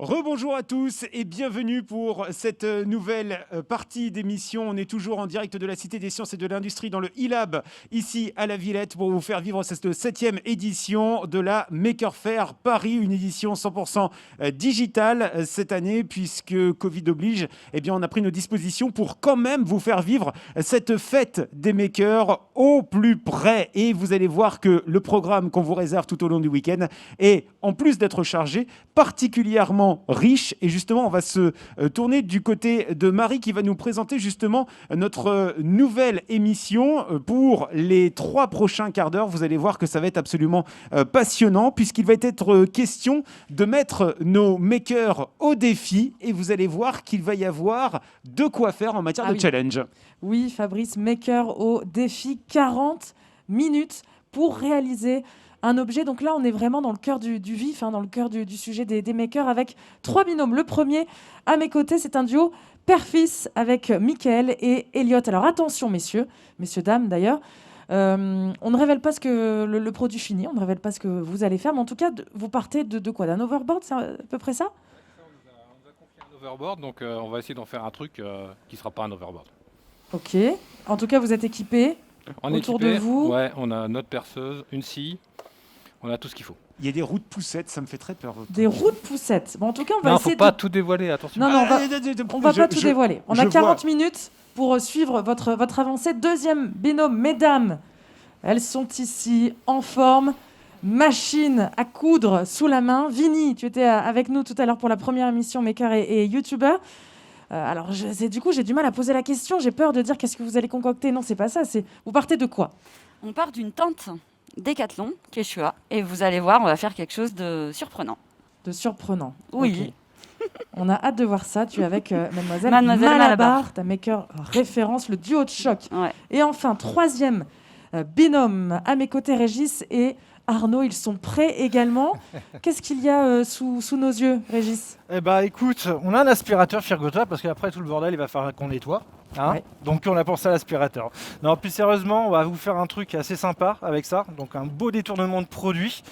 Rebonjour à tous et bienvenue pour cette nouvelle partie d'émission. On est toujours en direct de la Cité des Sciences et de l'Industrie dans le e-Lab, ici à la Villette, pour vous faire vivre cette 7e édition de la Maker Faire Paris, une édition 100% digitale cette année, puisque Covid oblige, eh bien, on a pris nos dispositions pour quand même vous faire vivre cette fête des makers au plus près. Et vous allez voir que le programme qu'on vous réserve tout au long du week-end est, en plus d'être chargé, particulièrement riche. Et justement, on va se tourner du côté de Marie qui va nous présenter justement notre nouvelle émission pour les 3 prochains quarts d'heure. Vous allez voir que ça va être absolument passionnant puisqu'il va être question de mettre nos makers au défi et vous allez voir qu'il va y avoir de quoi faire en matière de challenge. Oui, Fabrice, maker au défi, 40 minutes pour réaliser un objet. Donc là, on est vraiment dans le cœur du vif, dans le cœur du sujet des makers avec 3 binômes. Le premier, à mes côtés, c'est un duo père-fils avec Mickaël et Elliot. Alors attention, messieurs, dames d'ailleurs, on ne révèle pas ce que le produit fini, on ne révèle pas ce que vous allez faire, mais en tout cas, vous partez de quoi? D'un overboard, c'est à peu près ça? On nous a confié un overboard, donc on va essayer d'en faire un truc qui ne sera pas un overboard. Ok. En tout cas, vous êtes équipés. Autour de vous. Ouais, on a notre perceuse, une scie. On a tout ce qu'il faut. Il y a des roues de poussettes, ça me fait très peur. Des roues de poussettes. Bon, en tout cas, on va essayer faut pas tout dévoiler, attention. Non, on va pas tout dévoiler. On a 40 minutes pour suivre votre avancée. Deuxième binôme, mesdames, elles sont ici en forme, machine à coudre sous la main. Vinny, tu étais avec nous tout à l'heure pour la première émission Maker et YouTuber. Alors, du coup, j'ai du mal à poser la question. J'ai peur de dire qu'est-ce que vous allez concocter. Non, c'est pas ça. Vous partez de quoi? On part d'une tente Décathlon, Quechua, et vous allez voir, on va faire quelque chose de surprenant. De surprenant. Oui. Okay. On a hâte de voir ça. Tu es avec Mademoiselle Malabar, ta maker référence, le duo de choc. Ouais. Et enfin, troisième binôme, à mes côtés, Régis et Arnaud, ils sont prêts également. Qu'est-ce qu'il y a sous nos yeux, Régis? Eh ben, écoute, on a un aspirateur Firgota parce qu'après tout le bordel, il va falloir qu'on nettoie. Ouais. Donc on a pensé à l'aspirateur. Non, plus sérieusement, on va vous faire un truc assez sympa avec ça. Donc un beau détournement de produit.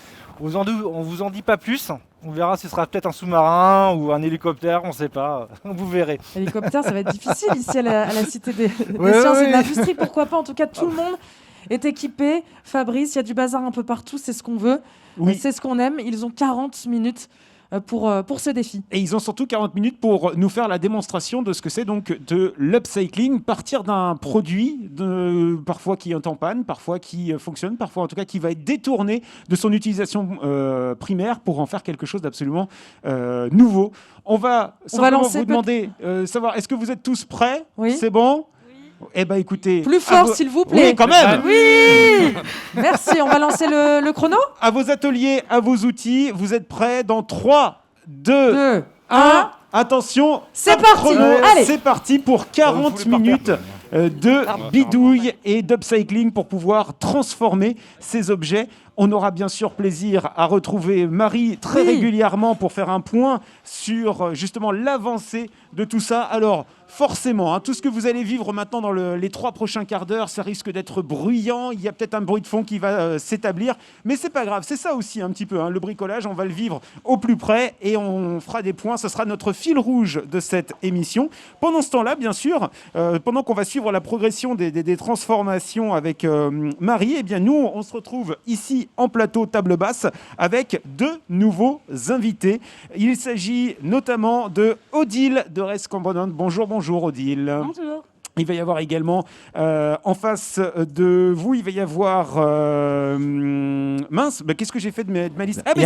On vous en dit pas plus. On verra si ce sera peut-être un sous-marin ou un hélicoptère, on ne sait pas. Vous verrez. Hélicoptère, ça va être difficile ici à la Cité des Sciences et de l'Industrie. Pourquoi pas? En tout cas, tout le monde est équipé. Fabrice, il y a du bazar un peu partout, c'est ce qu'on veut. Oui. C'est ce qu'on aime. Ils ont 40 minutes pour ce défi. Et ils ont surtout 40 minutes pour nous faire la démonstration de ce que c'est donc de l'upcycling, partir d'un produit parfois qui est en panne, parfois qui fonctionne, parfois en tout cas qui va être détourné de son utilisation primaire pour en faire quelque chose d'absolument nouveau. On va simplement vous demander savoir, est-ce que vous êtes tous prêts? Oui. C'est bon? Eh bien, écoutez... Plus fort, s'il vous plaît. Oui, quand même. Oui. Merci, on va lancer le chrono. À vos ateliers, à vos outils, vous êtes prêts dans 3, 2, 1... Attention, c'est parti. Allez. C'est parti pour 40 minutes de bidouille et d'upcycling pour pouvoir transformer ces objets. On aura bien sûr plaisir à retrouver Marie très régulièrement pour faire un point sur justement l'avancée de tout ça. Alors forcément, tout ce que vous allez vivre maintenant dans les 3 prochains quarts d'heure, ça risque d'être bruyant. Il y a peut-être un bruit de fond qui va s'établir, mais c'est pas grave. C'est ça aussi un petit peu, le bricolage. On va le vivre au plus près et on fera des points. Ce sera notre fil rouge de cette émission. Pendant ce temps-là, bien sûr, pendant qu'on va suivre la progression des transformations avec Marie, eh bien nous, on se retrouve ici en plateau table basse avec 2 nouveaux invités. Il s'agit notamment de Odile de Rescambonant. Bonjour Odile. Bonjour. Il va y avoir également en face de vous, il va y avoir mince, qu'est-ce que j'ai fait de ma liste? Il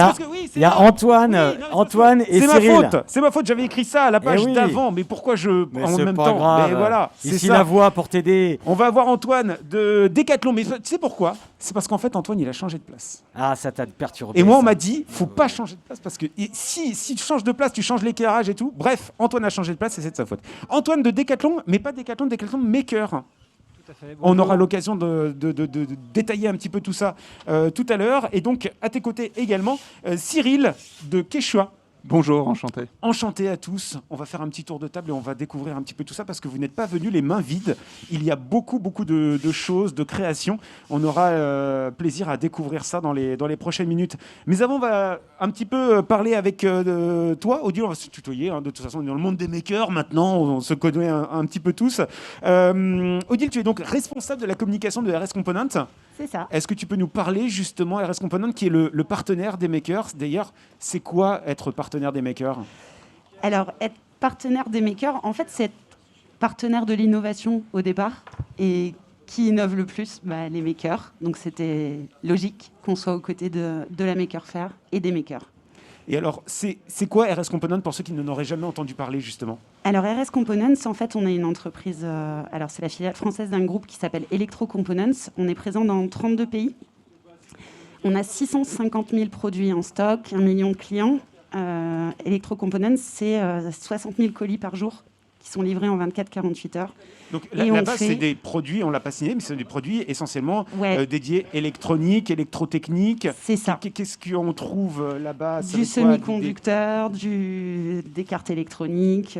y a Antoine, et Cyril. C'est ma faute, j'avais écrit ça à la page d'avant, mais pourquoi en même temps grave. Mais voilà, ici la voix pour t'aider. On va avoir Antoine de Décathlon, mais tu sais pourquoi? C'est parce qu'en fait Antoine il a changé de place. Ah, ça t'a perturbé. Et moi on m'a dit, faut pas changer de place parce que si tu changes de place, tu changes l'éclairage et tout. Bref, Antoine a changé de place et c'est de sa faute. Antoine de Décathlon, mais pas Décathlon Maker. Tout à fait. On aura l'occasion de détailler un petit peu tout ça tout à l'heure. Et donc, à tes côtés également, Cyril de Quechua. Bonjour, enchanté. Enchanté à tous. On va faire un petit tour de table et on va découvrir un petit peu tout ça parce que vous n'êtes pas venus les mains vides. Il y a beaucoup de choses, de créations. On aura plaisir à découvrir ça dans les prochaines minutes. Mais avant, on va un petit peu parler avec toi. Odile, on va se tutoyer. De toute façon, on est dans le monde des makers maintenant. On se connaît un petit peu tous. Odile, tu es donc responsable de la communication de RS Component. C'est ça. Est-ce que tu peux nous parler justement, RS Component, qui est le partenaire des makers? D'ailleurs, c'est quoi être partenaire des makers? Alors, être partenaire des makers, en fait, c'est être partenaire de l'innovation au départ. Et qui innove le plus? Les makers. Donc, c'était logique qu'on soit aux côtés de la Maker Faire et des makers. Et alors, c'est quoi RS Component pour ceux qui n'en auraient jamais entendu parler, justement? Alors, RS Components, en fait, on est une entreprise... alors, c'est la filiale française d'un groupe qui s'appelle Electro Components. On est présent dans 32 pays. On a 650 000 produits en stock, 1 million de clients. Electro Components, c'est 60 000 colis par jour qui sont livrés en 24-48 heures. Donc là-bas, c'est des produits, on ne l'a pas signé, mais c'est des produits essentiellement dédiés électroniques, électrotechniques. C'est ça. Qu'est-ce qu'on trouve là-bas? Du semi-conducteur, des cartes électroniques,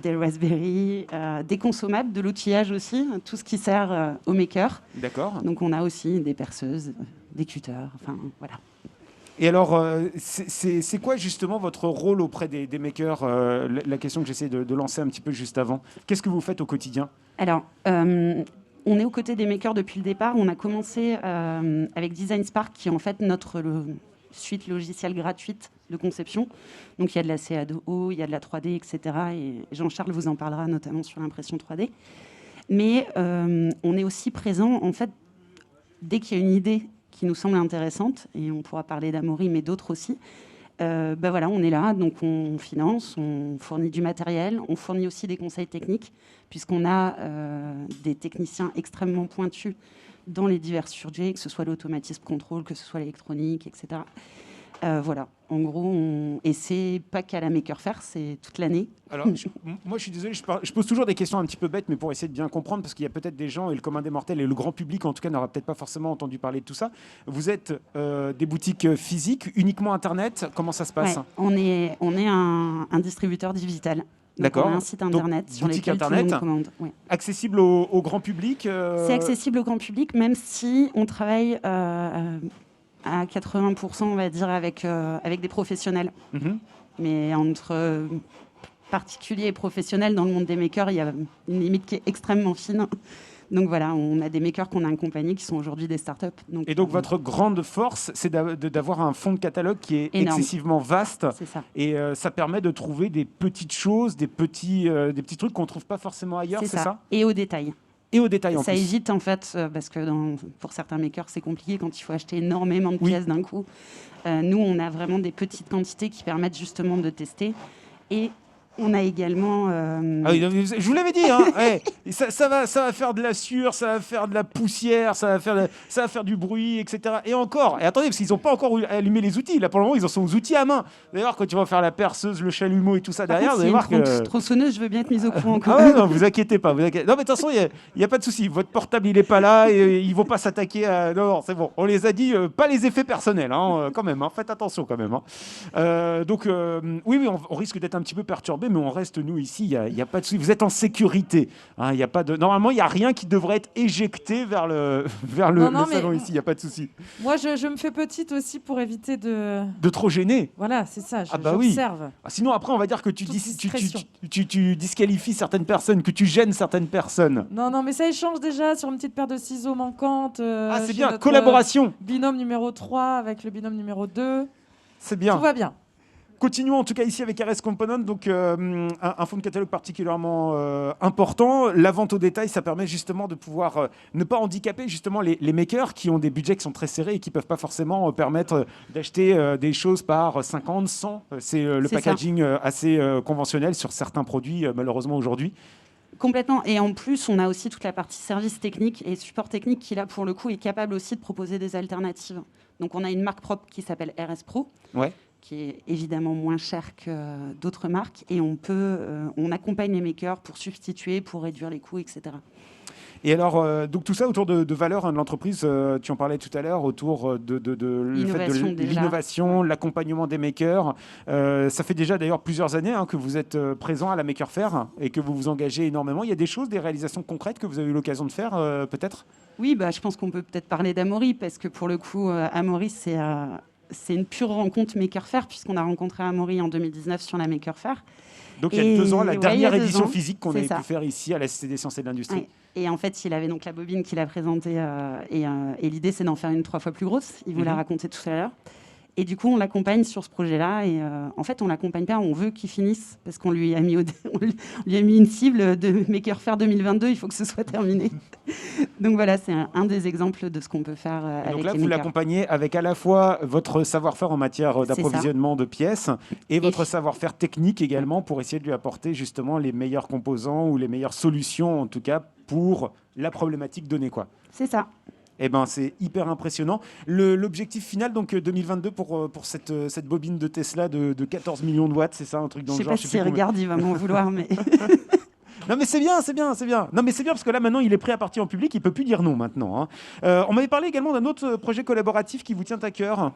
des Raspberry, des consommables, de l'outillage aussi, tout ce qui sert aux makers. D'accord. Donc on a aussi des perceuses, des cutters, enfin voilà. Et alors, c'est quoi justement votre rôle auprès des makers? La question que j'essaie de lancer un petit peu juste avant. Qu'est-ce que vous faites au quotidien? Alors, on est aux côtés des makers depuis le départ. On a commencé avec Design Spark, qui est en fait notre suite logicielle gratuite de conception. Donc, il y a de la CAO, il y a de la 3D, etc. Et Jean-Charles vous en parlera notamment sur l'impression 3D. Mais on est aussi présent, en fait, dès qu'il y a une idée qui nous semble intéressante, et on pourra parler d'Amaury, mais d'autres aussi, voilà, on est là, donc on finance, on fournit du matériel, on fournit aussi des conseils techniques, puisqu'on a des techniciens extrêmement pointus dans les divers sujets, que ce soit l'automatisme contrôle, que ce soit l'électronique, etc. Voilà, en gros, et c'est pas qu'à la Maker Faire, c'est toute l'année. Alors, moi, je suis désolé, je pose toujours des questions un petit peu bêtes, mais pour essayer de bien comprendre, parce qu'il y a peut-être des gens, et le commun des mortels, et le grand public, en tout cas, n'aura peut-être pas forcément entendu parler de tout ça. Vous êtes des boutiques physiques, uniquement Internet? Comment ça se passe? On est un distributeur digital. D'accord. On a un site internet sur lequel internet, tout le monde commande. Ouais. Accessible au grand public C'est accessible au grand public, même si on travaille à 80%, on va dire, avec des professionnels. Mais entre particuliers et professionnels, dans le monde des makers, il y a une limite qui est extrêmement fine. Donc voilà, on a des makers qu'on a accompagnés qui sont aujourd'hui des startups. Et donc votre grande force, c'est d'avoir un fonds de catalogue qui est énorme, excessivement vaste. C'est ça. Et ça permet de trouver des petites choses, des petits trucs qu'on ne trouve pas forcément ailleurs, c'est ça? Et au détail. Et au détail en plus. Ça évite en fait, parce que pour certains makers, c'est compliqué quand il faut acheter énormément de pièces d'un coup. Nous, on a vraiment des petites quantités qui permettent justement de tester. Et on a également... Ah oui, je vous l'avais dit, hein. ça va faire de la sueur, ça va faire de la poussière, ça va faire du bruit, etc. Et encore, et attendez, parce qu'ils n'ont pas encore allumé les outils. Là, pour le moment, ils en sont aux outils à main. D'ailleurs, quand tu vas faire la perceuse, le chalumeau et tout ça derrière, vous allez voir que... tronçonneuse, je veux bien être mise au courant. Ah ouais, non, vous inquiétez pas. Non, mais de toute façon, il n'y a pas de souci. Votre portable, il n'est pas là et ils ne vont pas s'attaquer à... Non, c'est bon. On les a dit, pas les effets personnels, hein, quand même. Hein, faites attention, quand même. Hein. Donc, oui, on risque d'être un petit peu perturbé, mais on reste, nous, ici. Il n'y a pas de souci. Vous êtes en sécurité. Hein, y a pas de... Normalement, il n'y a rien qui devrait être éjecté vers le salon ici. Il n'y a pas de souci. Moi, je me fais petite aussi pour éviter de trop gêner. Voilà, c'est ça. J'observe. Oui. Sinon, après, on va dire que tu disqualifies certaines personnes, que tu gênes certaines personnes. Non, mais ça échange déjà sur une petite paire de ciseaux manquantes. C'est bien. Collaboration. Binôme numéro 3 avec le binôme numéro 2. C'est bien. Tout va bien. Continuons en tout cas ici avec RS Component, donc un fonds de catalogue particulièrement important. La vente au détail, ça permet justement de pouvoir ne pas handicaper justement les makers qui ont des budgets qui sont très serrés et qui ne peuvent pas forcément permettre d'acheter des choses par 50, 100. C'est le packaging assez conventionnel sur certains produits malheureusement aujourd'hui. Complètement. Et en plus, on a aussi toute la partie service technique et support technique qui, là, pour le coup, est capable aussi de proposer des alternatives. Donc, on a une marque propre qui s'appelle RS Pro, qui est évidemment moins cher que d'autres marques, et on accompagne les makers pour substituer, pour réduire les coûts, etc. Et alors, donc tout ça autour de valeurs de l'entreprise, tu en parlais tout à l'heure, autour de l'innovation, l'accompagnement des makers. Ça fait déjà d'ailleurs plusieurs années que vous êtes présent à la Maker Faire et que vous vous engagez énormément. Il y a des choses, des réalisations concrètes que vous avez eu l'occasion de faire, peut-être ? Oui, je pense qu'on peut peut-être parler d'Amaury, parce que pour le coup, Amaury, c'est une pure rencontre Maker Faire, puisqu'on a rencontré Amaury en 2019 sur la Maker Faire. Donc il y a 2 ans, la dernière édition physique qu'on avait pu faire ici à la Cité des Sciences et de l'Industrie. Ouais. Et en fait, il avait donc la bobine qu'il a présentée, et l'idée, c'est d'en faire une 3 fois plus grosse. Il vous l'a raconté tout à l'heure. Et du coup, on l'accompagne sur ce projet-là. Et en fait, on l'accompagne pas, on veut qu'il finisse, parce qu'on lui a mis une cible de Maker Faire 2022. Il faut que ce soit terminé. Donc voilà, c'est un des exemples de ce qu'on peut faire avec les makers. Donc là, vous l'accompagnez avec à la fois votre savoir-faire en matière d'approvisionnement de pièces et votre savoir-faire technique également, pour essayer de lui apporter justement les meilleurs composants ou les meilleures solutions, en tout cas, pour la problématique donnée, quoi. C'est ça. Eh ben, c'est hyper impressionnant. L'objectif final, donc 2022, pour cette bobine de Tesla de 14 millions de watts, c'est ça, un truc dans le genre? Je sais pas s'il regarde, il va m'en vouloir, mais... Non, mais c'est bien. Non, mais c'est bien parce que là, maintenant, il est prêt à partir en public. Il peut plus dire non maintenant. On m'avait parlé également d'un autre projet collaboratif qui vous tient à cœur.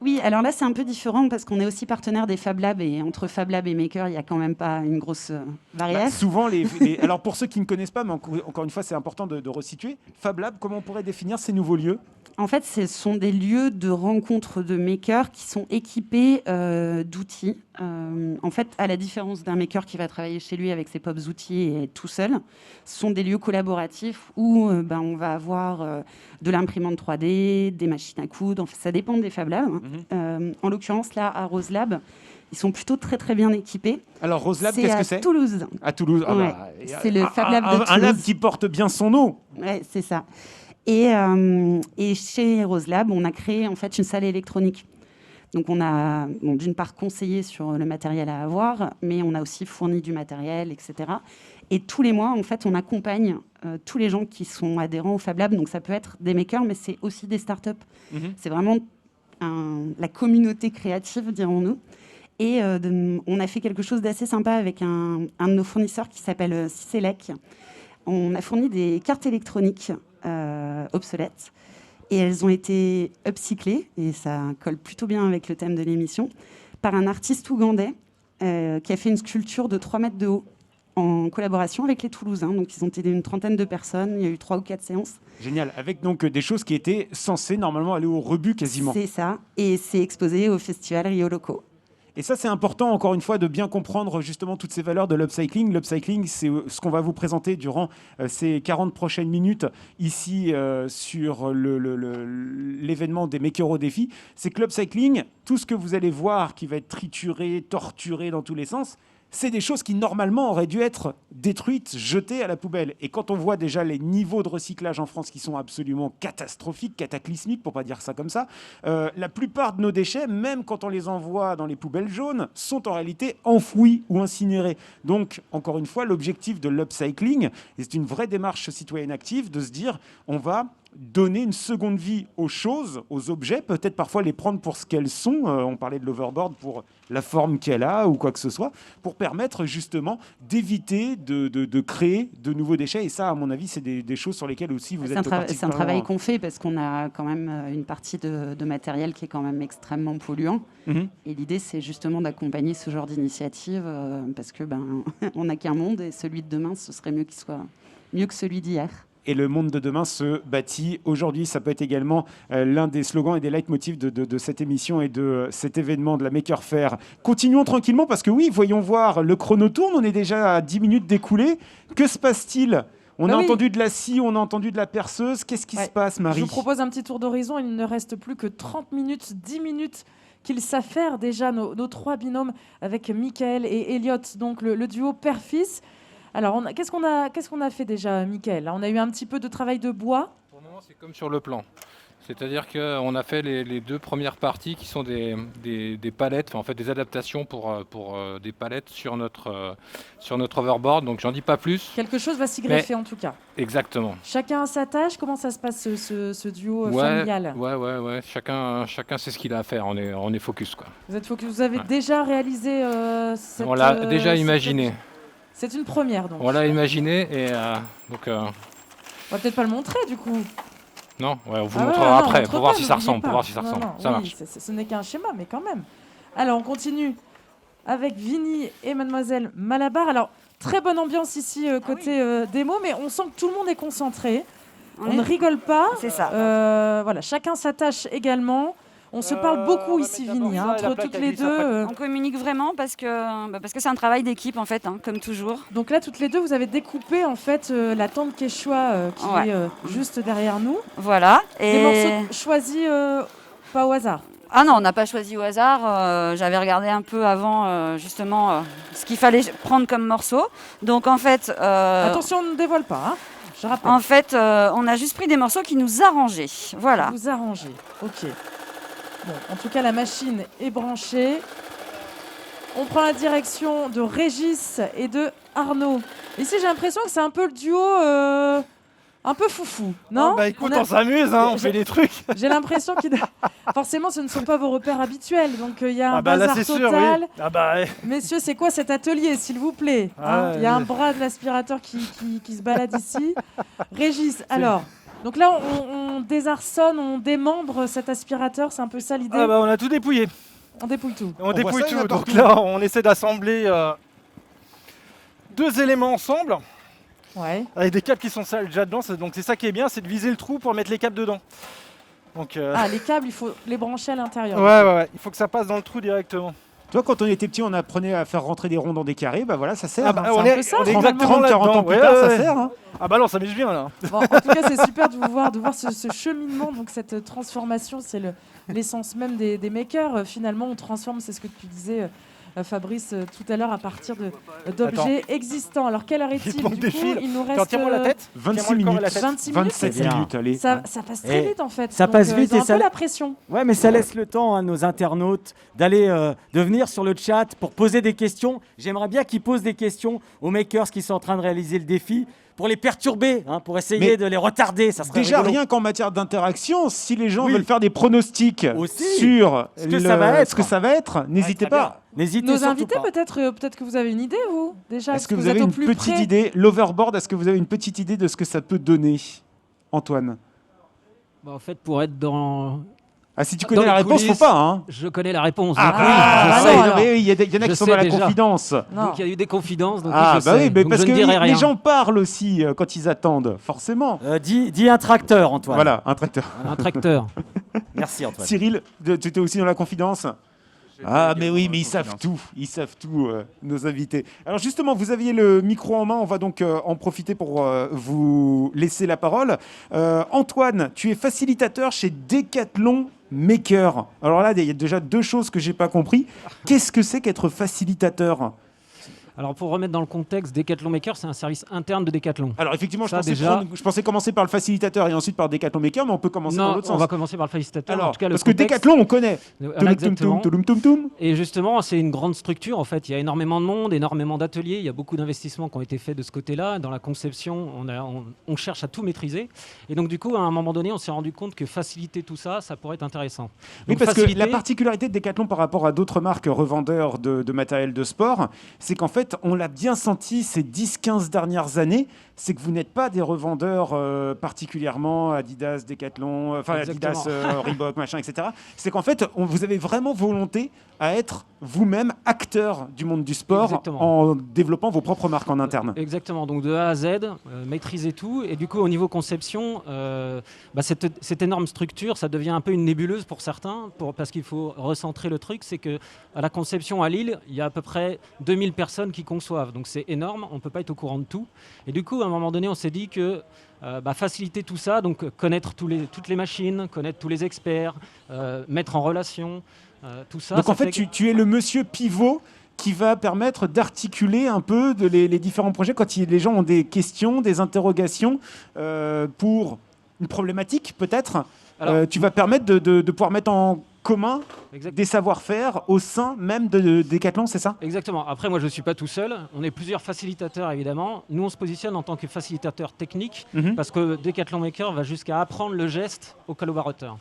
Oui, alors là, c'est un peu différent parce qu'on est aussi partenaire des Fab Labs, et entre Fab Labs et Maker, il n'y a quand même pas une grosse barrière. Souvent, alors pour ceux qui ne connaissent pas, mais encore une fois, c'est important de resituer. Fab Lab, comment on pourrait définir ces nouveaux lieux ? En fait, ce sont des lieux de rencontre de makers qui sont équipés d'outils. En fait, à la différence d'un maker qui va travailler chez lui avec ses propres outils et tout seul, ce sont des lieux collaboratifs où on va avoir de l'imprimante 3D, des machines à coudre. Enfin, ça dépend des Fab Labs. En l'occurrence, là, à Rose Lab, ils sont plutôt très très bien équipés. Alors Rose Lab, qu'est-ce que c'est ? Toulouse. À Toulouse. Ouais. C'est le Fab Lab de Toulouse. Un lab qui porte bien son nom. Ouais, c'est ça. Et chez Rose Lab, on a créé en fait une salle électronique. Donc on a d'une part conseillé sur le matériel à avoir, mais on a aussi fourni du matériel, etc. Et tous les mois, en fait, on accompagne tous les gens qui sont adhérents au Fab Lab. Donc ça peut être des makers, mais c'est aussi des startups. C'est vraiment la communauté créative, dirons-nous. Et on a fait quelque chose d'assez sympa avec un de nos fournisseurs qui s'appelle Cicelec. On a fourni des cartes électroniques obsolètes, et elles ont été upcyclées, et ça colle plutôt bien avec le thème de l'émission, par un artiste ougandais qui a fait une sculpture de 3 mètres de haut en collaboration avec les Toulousains. Donc ils ont été une trentaine de personnes, il y a eu 3 ou 4 séances. Génial, avec donc des choses qui étaient censées normalement aller au rebut quasiment. C'est ça, et c'est exposé au festival Rio Loco. Et ça, c'est important, encore une fois, de bien comprendre justement toutes ces valeurs de l'upcycling. L'upcycling, c'est ce qu'on va vous présenter durant ces 40 prochaines minutes ici sur l'événement des Makers au défi. C'est que l'upcycling, tout ce que vous allez voir qui va être trituré, torturé dans tous les sens, c'est des choses qui normalement auraient dû être détruites, jetées à la poubelle. Et quand on voit déjà les niveaux de recyclage en France qui sont absolument catastrophiques, cataclysmiques, pour ne pas dire ça comme ça, la plupart de nos déchets, même quand on les envoie dans les poubelles jaunes, sont en réalité enfouis ou incinérés. Donc, encore une fois, l'objectif de l'upcycling, et c'est une vraie démarche citoyenne active, de se dire, on va donner une seconde vie aux choses, aux objets, peut-être parfois les prendre pour ce qu'elles sont. On parlait de l'overboard pour la forme qu'elle a ou quoi que ce soit, pour permettre justement d'éviter de créer de nouveaux déchets. Et ça, à mon avis, c'est des choses sur lesquelles aussi vous êtes particulièrement... C'est un travail qu'on fait parce qu'on a quand même une partie de matériel qui est quand même extrêmement polluant. Et l'idée, c'est justement d'accompagner ce genre d'initiative parce que on n'a qu'un monde, et celui de demain, ce serait mieux qu'il soit mieux que celui d'hier. Et le monde de demain se bâtit aujourd'hui. Ça peut être également l'un des slogans et des leitmotifs de cette émission et de cet événement de la Maker Faire. Continuons tranquillement parce que oui, voyons voir, le chrono tourne. On est déjà à 10 minutes d'écoulé. Que se passe-t-il ? On a entendu de la scie, on a entendu de la perceuse. Qu'est-ce qui se passe, Marie ? Je vous propose un petit tour d'horizon. Il ne reste plus que 30 minutes, 10 minutes qu'ils savent faire déjà nos 3 binômes avec Mickaël et Elliot, donc le duo père-fils. Alors, qu'est-ce qu'on a fait déjà, Mickaël ? On a eu un petit peu de travail de bois. Pour le moment, c'est comme sur le plan. C'est-à-dire qu'on a fait les 2 premières parties qui sont des palettes, en fait des adaptations pour des palettes sur notre overboard. Donc j'en dis pas plus. Quelque chose va s'y greffer en tout cas. Exactement. Chacun a sa tâche. Comment ça se passe ce duo familial? Ouais. Chacun sait ce qu'il a à faire. On est focus quoi. Vous êtes focus. Vous avez déjà réalisé cette... On l'a déjà imaginé. C'est une première donc. On l'a imaginé et donc. On va peut-être pas le montrer du coup. Non, on vous montrera après pour voir si ça ressemble. Ça marche. Ce n'est qu'un schéma, mais quand même. Alors, on continue avec Vinny et Mademoiselle Malabar. Alors, très bonne ambiance ici côté démo, mais on sent que tout le monde est concentré. On ne rigole pas. C'est ça. Voilà, chacun sa tâche également. On se parle beaucoup ici, Vinny, entre toutes les deux. On communique vraiment parce que c'est un travail d'équipe en fait, comme toujours. Donc là, toutes les deux, vous avez découpé en fait la tente Quechua qui est juste derrière nous. Voilà. Des morceaux choisis pas au hasard. Ah non, on n'a pas choisi au hasard. J'avais regardé un peu avant justement ce qu'il fallait prendre comme morceau. Donc en fait... Attention, on ne dévoile pas, hein. Je rappelle. En fait, on a juste pris des morceaux qui nous arrangeaient. Voilà. Vous arrangez, ok. Bon, en tout cas, la machine est branchée. On prend la direction de Régis et de Arnaud. Ici, j'ai l'impression que c'est un peu le duo un peu foufou, non? Écoute, on s'amuse, on fait des trucs. J'ai l'impression que forcément, ce ne sont pas vos repères habituels. Donc, il y a un là, bazar c'est total. sûr, oui. Messieurs, c'est quoi cet atelier, s'il vous plaît? Il y a un bras de l'aspirateur qui se balade ici. Régis, alors... Donc là, on désarçonne, on démembre cet aspirateur, c'est un peu ça l'idée? On a tout dépouillé. On dépouille tout. On dépouille tout. Donc là, on essaie d'assembler 2 éléments ensemble. Ouais. Avec des câbles qui sont déjà dedans. Donc c'est ça qui est bien, c'est de viser le trou pour mettre les câbles dedans. Donc, les câbles, il faut les brancher à l'intérieur. Ouais. Il faut que ça passe dans le trou directement. Toi, quand on était petit, on apprenait à faire rentrer des ronds dans des carrés. Bah voilà, ça sert. On est exactement 40 ans plus tard, ça sert. Hein. Non, ça m'amuse bien là. Bon, en tout cas, c'est super de voir ce cheminement, donc cette transformation, c'est l'essence même des makers. Finalement, on transforme, c'est ce que tu disais, Fabrice, tout à l'heure, à partir d'objets existants. Alors, quelle heure est-il? Du coup, il nous reste... Tiens-moi la tête. 26 minutes. 26 27 minutes, allez. Ça passe très vite, en fait. Ça passe vite ils ont et un ça... peu la pression. Ouais, mais ça laisse le temps à nos internautes de venir sur le chat pour poser des questions. J'aimerais bien qu'ils posent des questions aux makers qui sont en train de réaliser le défi, pour les perturber, pour essayer de les retarder. Ça serait déjà, rigolo. rien qu'en matière d'interaction, si les gens veulent faire des pronostics sur ce que ça va être, n'hésitez pas. Nos invités, peut-être que vous avez une idée, vous déjà. Est-ce que vous avez une petite idée? L'overboard, est-ce que vous avez une petite idée de ce que ça peut donner, Antoine? En fait, pour être dans... Ah, si tu connais la réponse, faut pas, hein. Je connais la réponse. Il y en a qui sont dans la confidence. Donc il y a eu des confidences. Donc parce que les gens parlent aussi quand ils attendent, forcément. Dis un tracteur, Antoine. Voilà, un tracteur. Un tracteur. Merci, Antoine. Cyril, tu étais aussi dans la confidence? Mais oui, mais ils savent tout, nos invités. Alors justement, vous aviez le micro en main, on va donc en profiter pour vous laisser la parole. Antoine, tu es facilitateur chez Decathlon Maker. Alors là, il y a déjà 2 choses que j'ai pas compris. Qu'est-ce que c'est qu'être facilitateur ? Alors pour remettre dans le contexte, Decathlon Maker, c'est un service interne de Decathlon. Alors effectivement, je pensais commencer par le facilitateur et ensuite par Decathlon Maker, mais on peut commencer dans l'autre sens. On va commencer par le facilitateur. Alors, en tout cas, parce que Decathlon, on connaît. Exactement. Et justement, c'est une grande structure. En fait, il y a énormément de monde, énormément d'ateliers. Il y a beaucoup d'investissements qui ont été faits de ce côté-là. Dans la conception, on cherche à tout maîtriser. Et donc du coup, à un moment donné, on s'est rendu compte que faciliter tout ça, ça pourrait être intéressant. Oui, parce que la particularité de Decathlon par rapport à d'autres marques revendeurs de matériel de sport, c'est qu'en fait, on l'a bien senti ces 10-15 dernières années, c'est que vous n'êtes pas des revendeurs particulièrement Adidas, Decathlon, Adidas, Reebok, machin, etc. C'est qu'en fait, vous avez vraiment volonté à être vous-même acteur du monde du sport. Exactement. En développant vos propres marques en interne. Exactement, donc de A à Z, maîtriser tout. Et du coup, au niveau conception, cette énorme structure, ça devient un peu une nébuleuse pour certains, parce qu'il faut recentrer le truc. C'est qu'à la conception à Lille, il y a à peu près 2000 personnes qui conçoivent. Donc c'est énorme, on ne peut pas être au courant de tout. Et du coup, à un moment donné, on s'est dit que faciliter tout ça, donc connaître toutes les machines, connaître tous les experts, mettre en relation tout ça. Donc ça en fait, tu es le monsieur pivot qui va permettre d'articuler un peu les différents projets quand les gens ont des questions, des interrogations pour une problématique peut-être. Alors, tu vas permettre de pouvoir mettre en commun exact- des savoir-faire au sein même de Decathlon, c'est ça? Exactement. Après, moi, je ne suis pas tout seul. On est plusieurs facilitateurs, évidemment. Nous, on se positionne en tant que facilitateur technique parce que Decathlon Maker va jusqu'à apprendre le geste aux collaborateurs.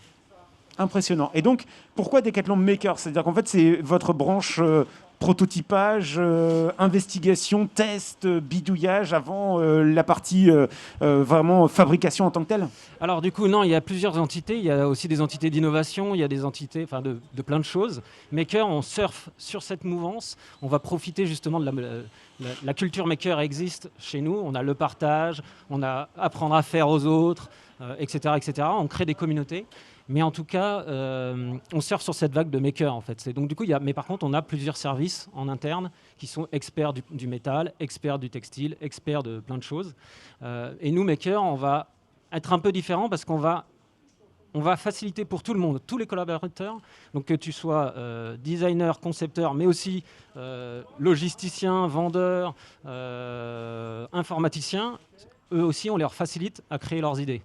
Impressionnant. Et donc, pourquoi Decathlon Maker? C'est-à-dire qu'en fait, c'est votre branche prototypage, investigation, test, bidouillage avant la partie vraiment fabrication en tant que telle? Alors du coup, non, il y a plusieurs entités. Il y a aussi des entités d'innovation, il y a des entités de plein de choses. Maker, on surfe sur cette mouvance. On va profiter justement de la culture Maker existe chez nous. On a le partage, on a apprendre à faire aux autres, etc., etc. On crée des communautés. Mais en tout cas, on surfe sur cette vague de Maker, en fait. Donc, du coup, mais par contre, on a plusieurs services en interne qui sont experts du métal, experts du textile, experts de plein de choses. Et nous, Maker, on va être un peu différent parce qu'on va faciliter pour tout le monde, tous les collaborateurs, donc que tu sois designer, concepteur, mais aussi logisticien, vendeur, informaticien, eux aussi, on leur facilite à créer leurs idées.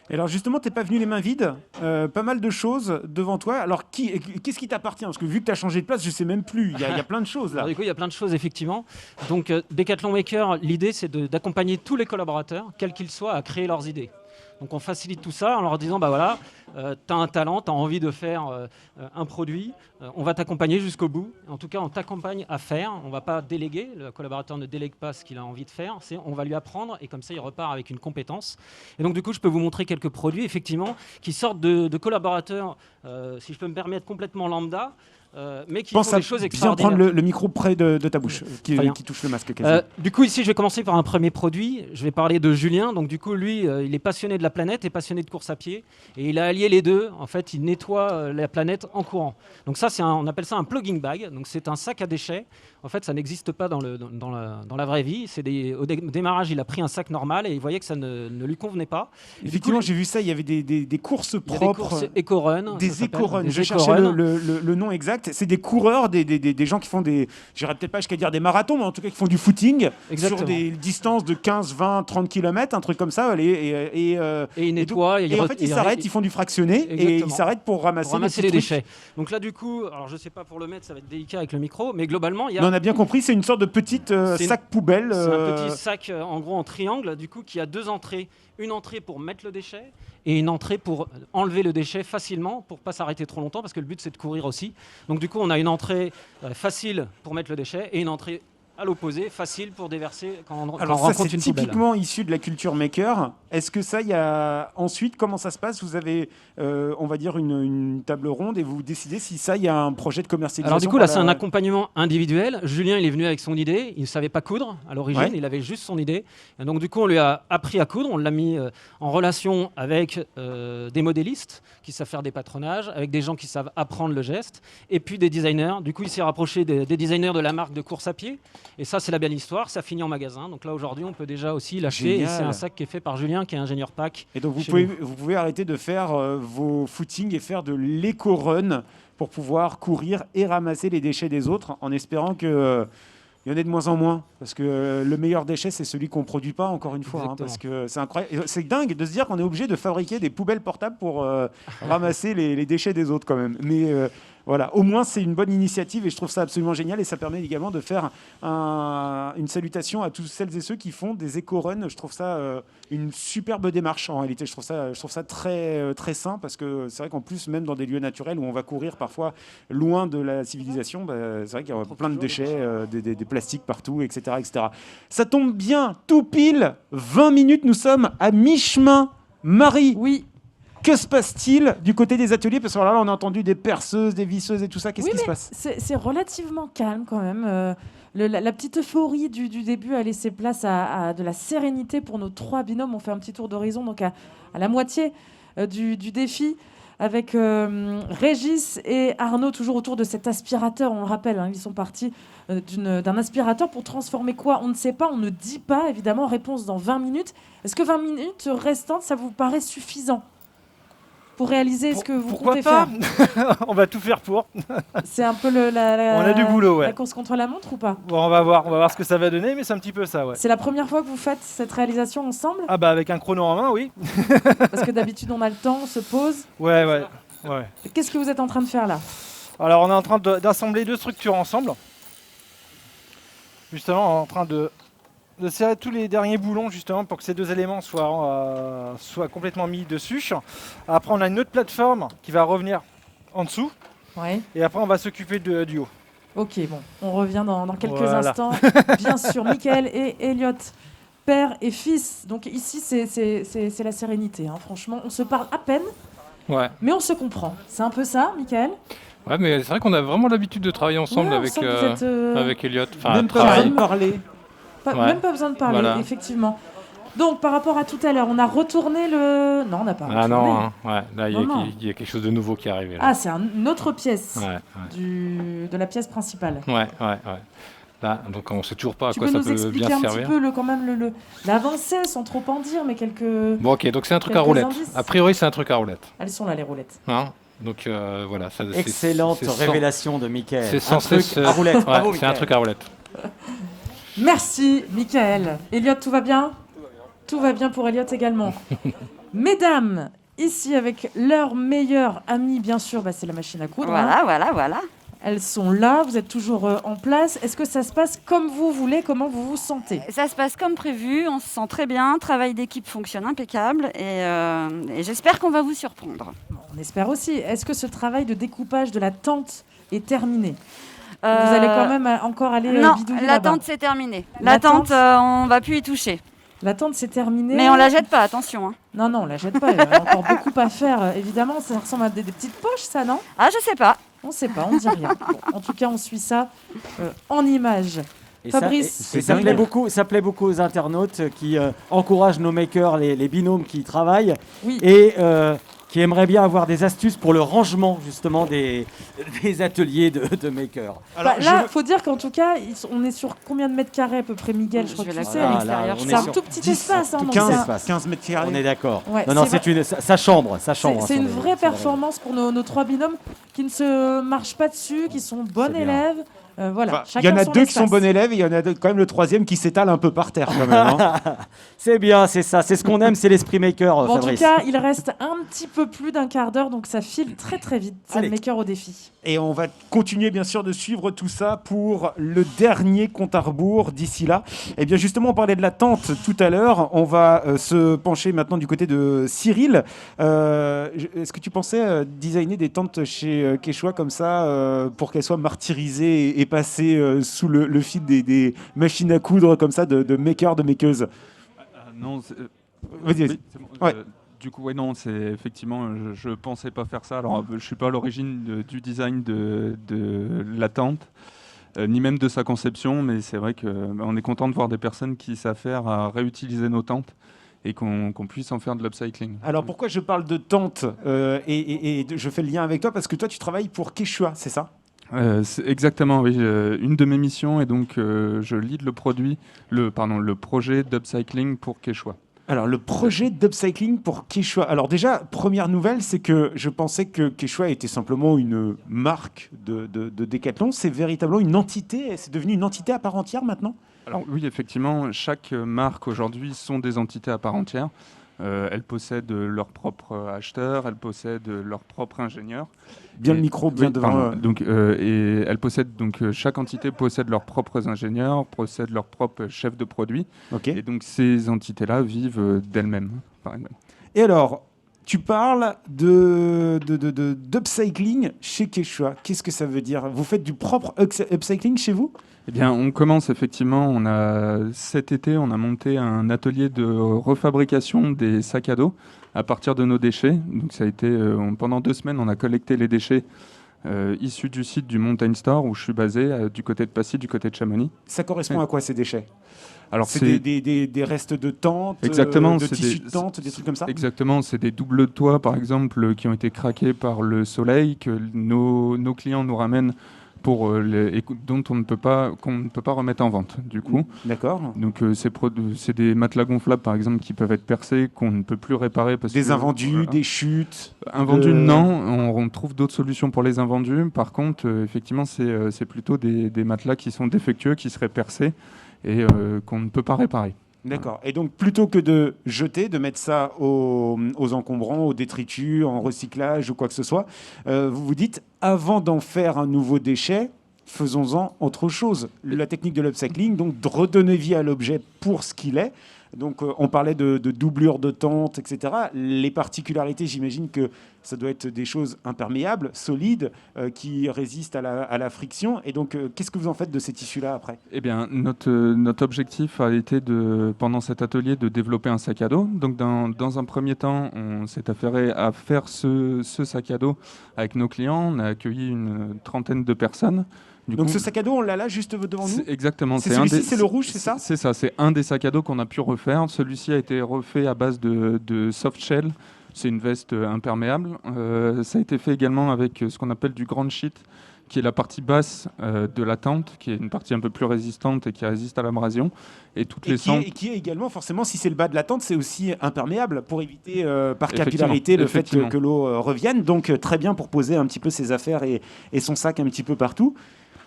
Et alors justement, tu n'es pas venu les mains vides, pas mal de choses devant toi. Alors qu'est-ce qui t'appartient? Parce que vu que tu as changé de place, je ne sais même plus, il y a plein de choses là. Alors, du coup, il y a plein de choses, effectivement. Donc, Decathlon Maker, l'idée, c'est d'accompagner tous les collaborateurs, quels qu'ils soient, à créer leurs idées. Donc, on facilite tout ça en leur disant, bah voilà, tu as un talent, tu as envie de faire un produit, on va t'accompagner jusqu'au bout. En tout cas, on t'accompagne à faire, on ne va pas déléguer, le collaborateur ne délègue pas ce qu'il a envie de faire, on va lui apprendre et comme ça, il repart avec une compétence. Et donc, du coup, je peux vous montrer quelques produits, effectivement, qui sortent de collaborateurs, si je peux me permettre, complètement lambda, mais qui font des choses bien extraordinaires. prendre le micro près de ta bouche, qui touche le masque quasiment. Du coup, ici, je vais commencer par un premier produit. Je vais parler de Julien. Donc, du coup, lui, il est passionné de la planète et passionné de course à pied. Et il a allié les deux. En fait, il nettoie la planète en courant. Donc ça, on appelle ça un plugging bag. Donc, c'est un sac à déchets. En fait, ça n'existe pas dans la vraie vie. Au démarrage, il a pris un sac normal et il voyait que ça ne lui convenait pas. Effectivement, j'ai vu ça. Il y avait des courses propres. Il y a des courses éco-run. Des éco-runs. Je cherchais le nom exact. C'est des coureurs, des gens qui font j'irais peut-être pas jusqu'à dire des marathons, mais en tout cas qui font du footing. Exactement. Sur des distances de 15, 20, 30 km, un truc comme ça. Et ils nettoient. Et en fait, ils s'arrêtent, ils font du fractionné. Exactement. Et ils s'arrêtent pour ramasser les petits déchets. Donc là, du coup, alors je sais pas pour le mettre, ça va être délicat avec le micro, mais globalement, il y a... Mais on a bien compris, c'est une sorte de petite sac poubelle. C'est un petit sac, en gros, en triangle, du coup, qui a deux entrées. Une entrée pour mettre le déchet et une entrée pour enlever le déchet facilement, pour pas s'arrêter trop longtemps, parce que le but, c'est de courir aussi. Donc, du coup, on a une entrée facile pour mettre le déchet et une entrée à l'opposé, facile pour déverser quand on Alors ça, rencontre c'est une poubelle. typiquement issu de la culture maker. Est-ce que ça, il y a ensuite, comment ça se passe? Vous avez, on va dire, une table ronde et vous décidez si ça, il y a un projet de commercialisation. Alors du coup, là, c'est un accompagnement individuel. Julien, il est venu avec son idée. Il ne savait pas coudre à l'origine. Il avait juste son idée. Et donc du coup, on lui a appris à coudre. On l'a mis en relation avec des modélistes qui savent faire des patronages, avec des gens qui savent apprendre le geste, et puis des designers. Du coup, il s'est rapproché des designers de la marque de course à pied. Et ça, c'est la belle histoire. Ça finit en magasin. Donc là, aujourd'hui, on peut déjà aussi l'acheter. Et c'est un sac qui est fait par Julien, qui est ingénieur PAC. Et donc, vous pouvez arrêter de faire vos footings et faire de l'éco-run pour pouvoir courir et ramasser les déchets des autres, en espérant que... il y en a de moins en moins, parce que le meilleur déchet, c'est celui qu'on ne produit pas, encore une fois. Parce que c'est incroyable. C'est dingue de se dire qu'on est obligé de fabriquer des poubelles portables pour ramasser les déchets des autres, quand même. Mais voilà, au moins, c'est une bonne initiative et je trouve ça absolument génial. Et ça permet également de faire une salutation à tous celles et ceux qui font des éco-runs. Je trouve ça une superbe démarche, en réalité. Je trouve ça très, très sain, parce que c'est vrai qu'en plus, même dans des lieux naturels où on va courir parfois loin de la civilisation, c'est vrai qu'il y a plein de déchets, des plastiques partout, etc., etc. Ça tombe bien, tout pile, 20 minutes, nous sommes à mi-chemin. Marie, oui. Que se passe-t-il du côté des ateliers? Parce que là, on a entendu des perceuses, des visseuses et tout ça. Qu'est-ce qui se passe? C'est relativement calme quand même. La petite euphorie du début a laissé place à de la sérénité pour nos trois binômes. On fait un petit tour d'horizon donc à la moitié du défi, avec Régis et Arnaud toujours autour de cet aspirateur. On le rappelle, ils sont partis d'un aspirateur pour transformer quoi? On ne sait pas, on ne dit pas, évidemment. Réponse dans 20 minutes. Est-ce que 20 minutes restantes, ça vous paraît suffisant? pour réaliser ce que vous Pourquoi comptez pas faire. On va tout faire pour. C'est un peu On a du boulot, ouais. la course contre la montre ou pas? Bon, on va voir ce que ça va donner, mais c'est un petit peu ça, ouais. C'est la première fois que vous faites cette réalisation ensemble? Ah bah avec un chrono en main, oui. Parce que d'habitude on a le temps, on se pose. Ouais. Qu'est-ce que vous êtes en train de faire là? Alors on est en train d'assembler deux structures ensemble. Justement, en train de serrer tous les derniers boulons justement pour que ces deux éléments soient complètement mis dessus. Après on a une autre plateforme qui va revenir en dessous. Ouais. Et après on va s'occuper du haut. Ok, bon, on revient dans quelques Voilà. instants. Bien sûr, Mickaël et Elliot, père et fils. Donc ici, c'est la sérénité. Hein. Franchement, on se parle à peine, Ouais. mais on se comprend. C'est un peu ça, Mickaël? Ouais, mais c'est vrai qu'on a vraiment l'habitude de travailler ensemble Ouais, on avec, sent que vous êtes, avec Elliot. Enfin, Même pas travailler. besoin de parler. Ouais. Même pas besoin de parler, Voilà. effectivement. Donc, par rapport à tout à l'heure, on a retourné le... Non, on n'a pas retourné. Ah non, hein. Ouais, là Non. il y a quelque chose de nouveau qui est arrivé. Là. Ah, c'est une autre pièce Ouais. de la pièce principale. Ouais. Là, donc on sait toujours pas à Tu quoi peux ça nous peut expliquer bien un servir. petit peu quand même l'avancée, sans trop en dire, mais quelques... Bon, ok, donc c'est un truc à quelques roulette. indices. A priori, c'est un truc à roulette. Elles sont là, les roulettes. Hein, donc voilà. Ça, Excellente révélation de Mickaël. C'est Un censé truc à roulette. Ouais, Bravo, c'est un Mickaël. truc à roulette. Merci, Mickaël. Elliot, tout va bien? Tout va bien pour Elliot également. Mesdames, ici avec leur meilleure amie, bien sûr, c'est la machine à coudre. hein. Voilà. Elles sont là, vous êtes toujours en place. Est-ce que ça se passe comme vous voulez? Comment vous vous sentez? Ça se passe comme prévu, on se sent très bien, travail d'équipe fonctionne impeccable et j'espère qu'on va vous surprendre. On espère aussi. Est-ce que ce travail de découpage de la tente est terminé? Vous allez quand même encore aller Non, bidouiller la là-bas. tente c'est terminé. La La tente, tente on va plus y toucher. La tente c'est terminé. Mais on la jette pas, attention. Hein. Non, on la jette pas. Il y a encore beaucoup à faire. Évidemment, ça ressemble à des petites poches, ça, non? Ah, je sais pas. On sait pas, on dit rien. Bon, en tout cas, on suit ça en images. Et Fabrice, ça plaît beaucoup aux internautes qui encouragent nos makers, les binômes qui y travaillent, Oui. et qui aimeraient bien avoir des astuces pour le rangement justement des ateliers de makers. Alors, là, il faut dire qu'en tout cas, on est sur combien de mètres carrés à peu près, Miguel? Je crois Je que vais tu la sais. voir à Là, l'extérieur. on C'est est un sur tout petit 10, espace. Hein, donc 15, ça- 15 mètres carrés. On est d'accord. Ouais, non, c'est sa chambre. c'est une vraie performance pour nos trois binômes qui ne se marchent pas dessus, qui sont bons C'est bien. élèves. Voilà. Enfin, il y en Chacun a son deux qui sont espace. bons élèves et il y en a quand même le troisième qui s'étale un peu par terre quand même. Hein. C'est bien, c'est ça, c'est ce qu'on aime, c'est l'esprit maker, Bon, en tout Fabrice. cas, il reste un petit peu plus d'un quart d'heure, donc ça file très très vite. C'est Allez. le maker au défi. Et on va continuer bien sûr de suivre tout ça pour le dernier compte à rebours d'ici là. Et bien justement, on parlait de la tente tout à l'heure. On va se pencher maintenant du côté de Cyril. Est-ce que tu pensais designer des tentes chez Quechua comme ça pour qu'elles soient martyrisées et passées sous le fil des machines à coudre comme ça de makers, de makeuses? Non, Vas-y. oui, c'est bon. Ouais. Du coup, ouais, non, c'est effectivement, je pensais pas faire ça. Alors, je suis pas à l'origine du design de la tente, ni même de sa conception, mais c'est vrai que on est content de voir des personnes qui savent faire à réutiliser nos tentes et qu'on puisse en faire de l'upcycling. Alors pourquoi je parle de tente et je fais le lien avec toi parce que toi tu travailles pour Quechua, c'est ça? Exactement, oui. Une de mes missions est donc je lead le projet d'upcycling pour Quechua. Alors, le projet d'upcycling pour Quechua. Alors déjà, première nouvelle, c'est que je pensais que Quechua était simplement une marque de Decathlon. C'est véritablement une entité, c'est devenu une entité à part entière maintenant? Alors oui, effectivement, chaque marque aujourd'hui sont des entités à part entière. Elles possèdent leurs propres acheteurs, elles possèdent leurs propres ingénieurs. Bien le micro, bien oui, devant. pardon. Donc, et elles possèdent chaque entité possède leurs propres ingénieurs, possède leurs propres chefs de produits. Ok. Et donc ces entités-là vivent d'elles-mêmes, par exemple. Et alors, tu parles d'upcycling chez Quechua. Qu'est-ce que ça veut dire? Vous faites du propre upcycling chez vous? Eh bien, on commence effectivement. Cet été, on a monté un atelier de refabrication des sacs à dos à partir de nos déchets. Donc, ça a été pendant 2 semaines, on a collecté les déchets issus du site du Mountain Store où je suis basé, du côté de Passy, du côté de Chamonix. Ça correspond à quoi ces déchets? Alors, c'est des restes de tentes, exactement, de c'est tissus de tentes, des trucs comme ça? Exactement, c'est des doubles de toit, par exemple, qui ont été craqués par le soleil, que nos clients nous ramènent dont qu'on ne peut pas remettre en vente, du coup. D'accord. Donc c'est des matelas gonflables, par exemple, qui peuvent être percés, qu'on ne peut plus réparer. Des invendus, des chutes. Invendus, non. On trouve d'autres solutions pour les invendus. Par contre, effectivement, c'est plutôt des matelas qui sont défectueux, qui seraient percés et qu'on ne peut pas réparer. D'accord. Et donc, plutôt que de jeter, de mettre ça aux encombrants, aux détritus, en recyclage ou quoi que ce soit, vous vous dites, avant d'en faire un nouveau déchet, faisons-en autre chose. La technique de l'upcycling, donc de redonner vie à l'objet pour ce qu'il est. Donc, on parlait de doublure de tente, etc. Les particularités, j'imagine que ça doit être des choses imperméables, solides, qui résistent à la friction. Et donc, qu'est-ce que vous en faites de ces tissus-là après ? Eh bien, notre objectif a été, pendant cet atelier, de développer un sac à dos. Donc, dans un premier temps, on s'est affairé à faire ce sac à dos avec nos clients. On a accueilli une trentaine de personnes. Donc ce sac à dos, on l'a là juste devant nous ? Exactement. C'est celui-ci, c'est le rouge, c'est ça ? C'est ça, c'est un des sacs à dos qu'on a pu refaire. Celui-ci a été refait à base de soft shell. C'est une veste imperméable. Ça a été fait également avec ce qu'on appelle du ground sheet, qui est la partie basse de la tente, qui est une partie un peu plus résistante et qui résiste à l'abrasion. Et qui est également, forcément, si c'est le bas de la tente, c'est aussi imperméable pour éviter par capillarité le fait que l'eau revienne. Donc très bien pour poser un petit peu ses affaires et son sac un petit peu partout.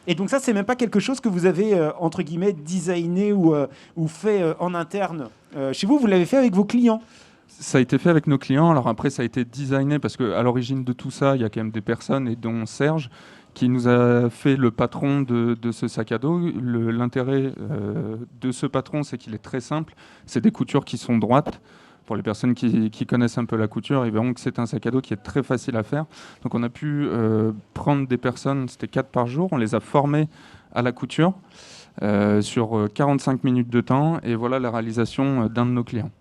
Et donc ça, c'est même pas quelque chose que vous avez, entre guillemets, designé ou fait en interne chez vous. Vous l'avez fait avec vos clients. Ça a été fait avec nos clients. Alors après, ça a été designé parce qu'à l'origine de tout ça, il y a quand même des personnes, et dont Serge, qui nous a fait le patron de ce sac à dos. L'intérêt de ce patron, c'est qu'il est très simple. C'est des coutures qui sont droites. Pour les personnes qui connaissent un peu la couture, ils verront que c'est un sac à dos qui est très facile à faire. Donc on a pu prendre des personnes, c'était 4 par jour, on les a formées à la couture sur 45 minutes de temps, et voilà la réalisation d'un de nos clients.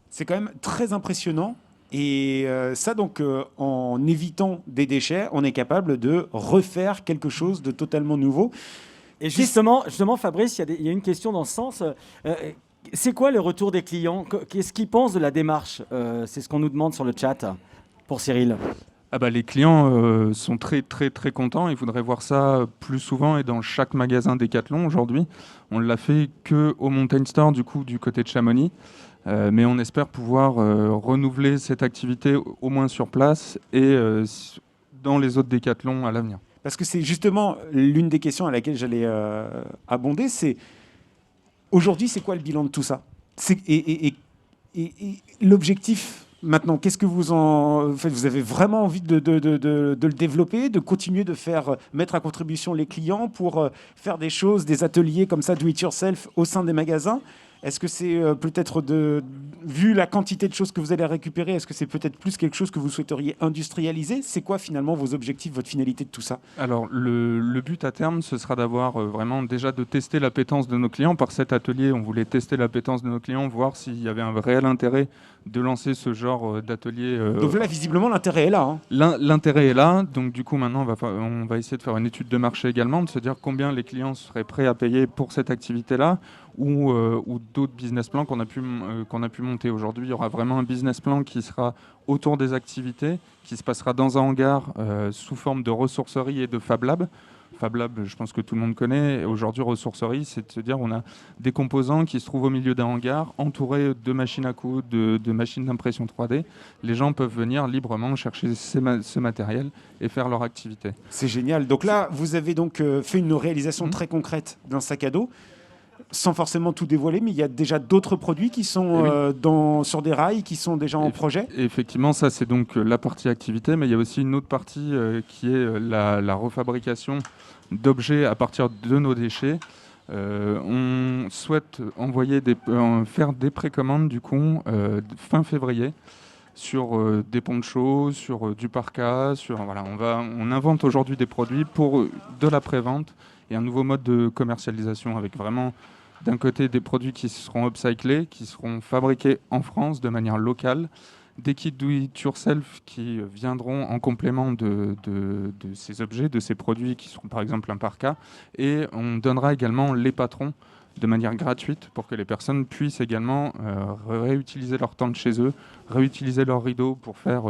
C'est quand même très impressionnant. Et ça, donc, en évitant des déchets, on est capable de refaire quelque chose de totalement nouveau. Et justement Fabrice, il y a une question dans ce sens. C'est quoi le retour des clients ? Qu'est-ce qu'ils pensent de la démarche ? C'est ce qu'on nous demande sur le chat pour Cyril. Les clients sont très très très contents. Ils voudraient voir ça plus souvent et dans chaque magasin Decathlon aujourd'hui. On l'a fait qu'au Mountain Store du côté de Chamonix. Mais on espère pouvoir renouveler cette activité au moins sur place et dans les autres Decathlon à l'avenir. Parce que c'est justement l'une des questions à laquelle j'allais abonder, c'est aujourd'hui, c'est quoi le bilan de tout ça ? Et l'objectif maintenant, qu'est-ce que vous en faites ? Vous avez vraiment envie de le développer, de continuer de mettre à contribution les clients pour faire des choses, des ateliers comme ça, do it yourself au sein des magasins ? Est-ce que c'est peut-être, vu la quantité de choses que vous allez récupérer, est-ce que c'est peut-être plus quelque chose que vous souhaiteriez industrialiser ? C'est quoi finalement vos objectifs, votre finalité de tout ça ? Alors le but à terme, ce sera d'avoir vraiment déjà de tester l'appétence de nos clients. Par cet atelier, on voulait tester l'appétence de nos clients, voir s'il y avait un réel intérêt de lancer ce genre d'atelier. Donc là, visiblement, l'intérêt est là. Hein. L'intérêt est là. Donc du coup, maintenant, on va essayer de faire une étude de marché également, de se dire combien les clients seraient prêts à payer pour cette activité-là, ou d'autres business plans qu'on a pu monter. Aujourd'hui, il y aura vraiment un business plan qui sera autour des activités, qui se passera dans un hangar sous forme de ressourcerie et de Fab Lab. Fab Lab, je pense que tout le monde connaît. Aujourd'hui, ressourcerie, c'est de se dire on a des composants qui se trouvent au milieu d'un hangar, entourés de machines à coudre, de machines d'impression 3D. Les gens peuvent venir librement chercher ce matériel et faire leur activité. C'est génial. Donc là, vous avez donc fait une réalisation très concrète d'un sac à dos, sans forcément tout dévoiler, mais il y a déjà d'autres produits qui sont sur des rails, qui sont déjà en projet. Effectivement, ça c'est donc la partie activité, mais il y a aussi une autre partie qui est la refabrication d'objets à partir de nos déchets. On souhaite faire des précommandes du coup fin février sur des ponchos, sur du parka, on invente aujourd'hui des produits pour de la prévente et un nouveau mode de commercialisation avec vraiment d'un côté des produits qui seront upcyclés, qui seront fabriqués en France de manière locale, des kits do it yourself qui viendront en complément de ces objets, de ces produits qui seront par exemple un parka, et on donnera également les patrons de manière gratuite pour que les personnes puissent également réutiliser leur tente chez eux, réutiliser leurs rideaux pour faire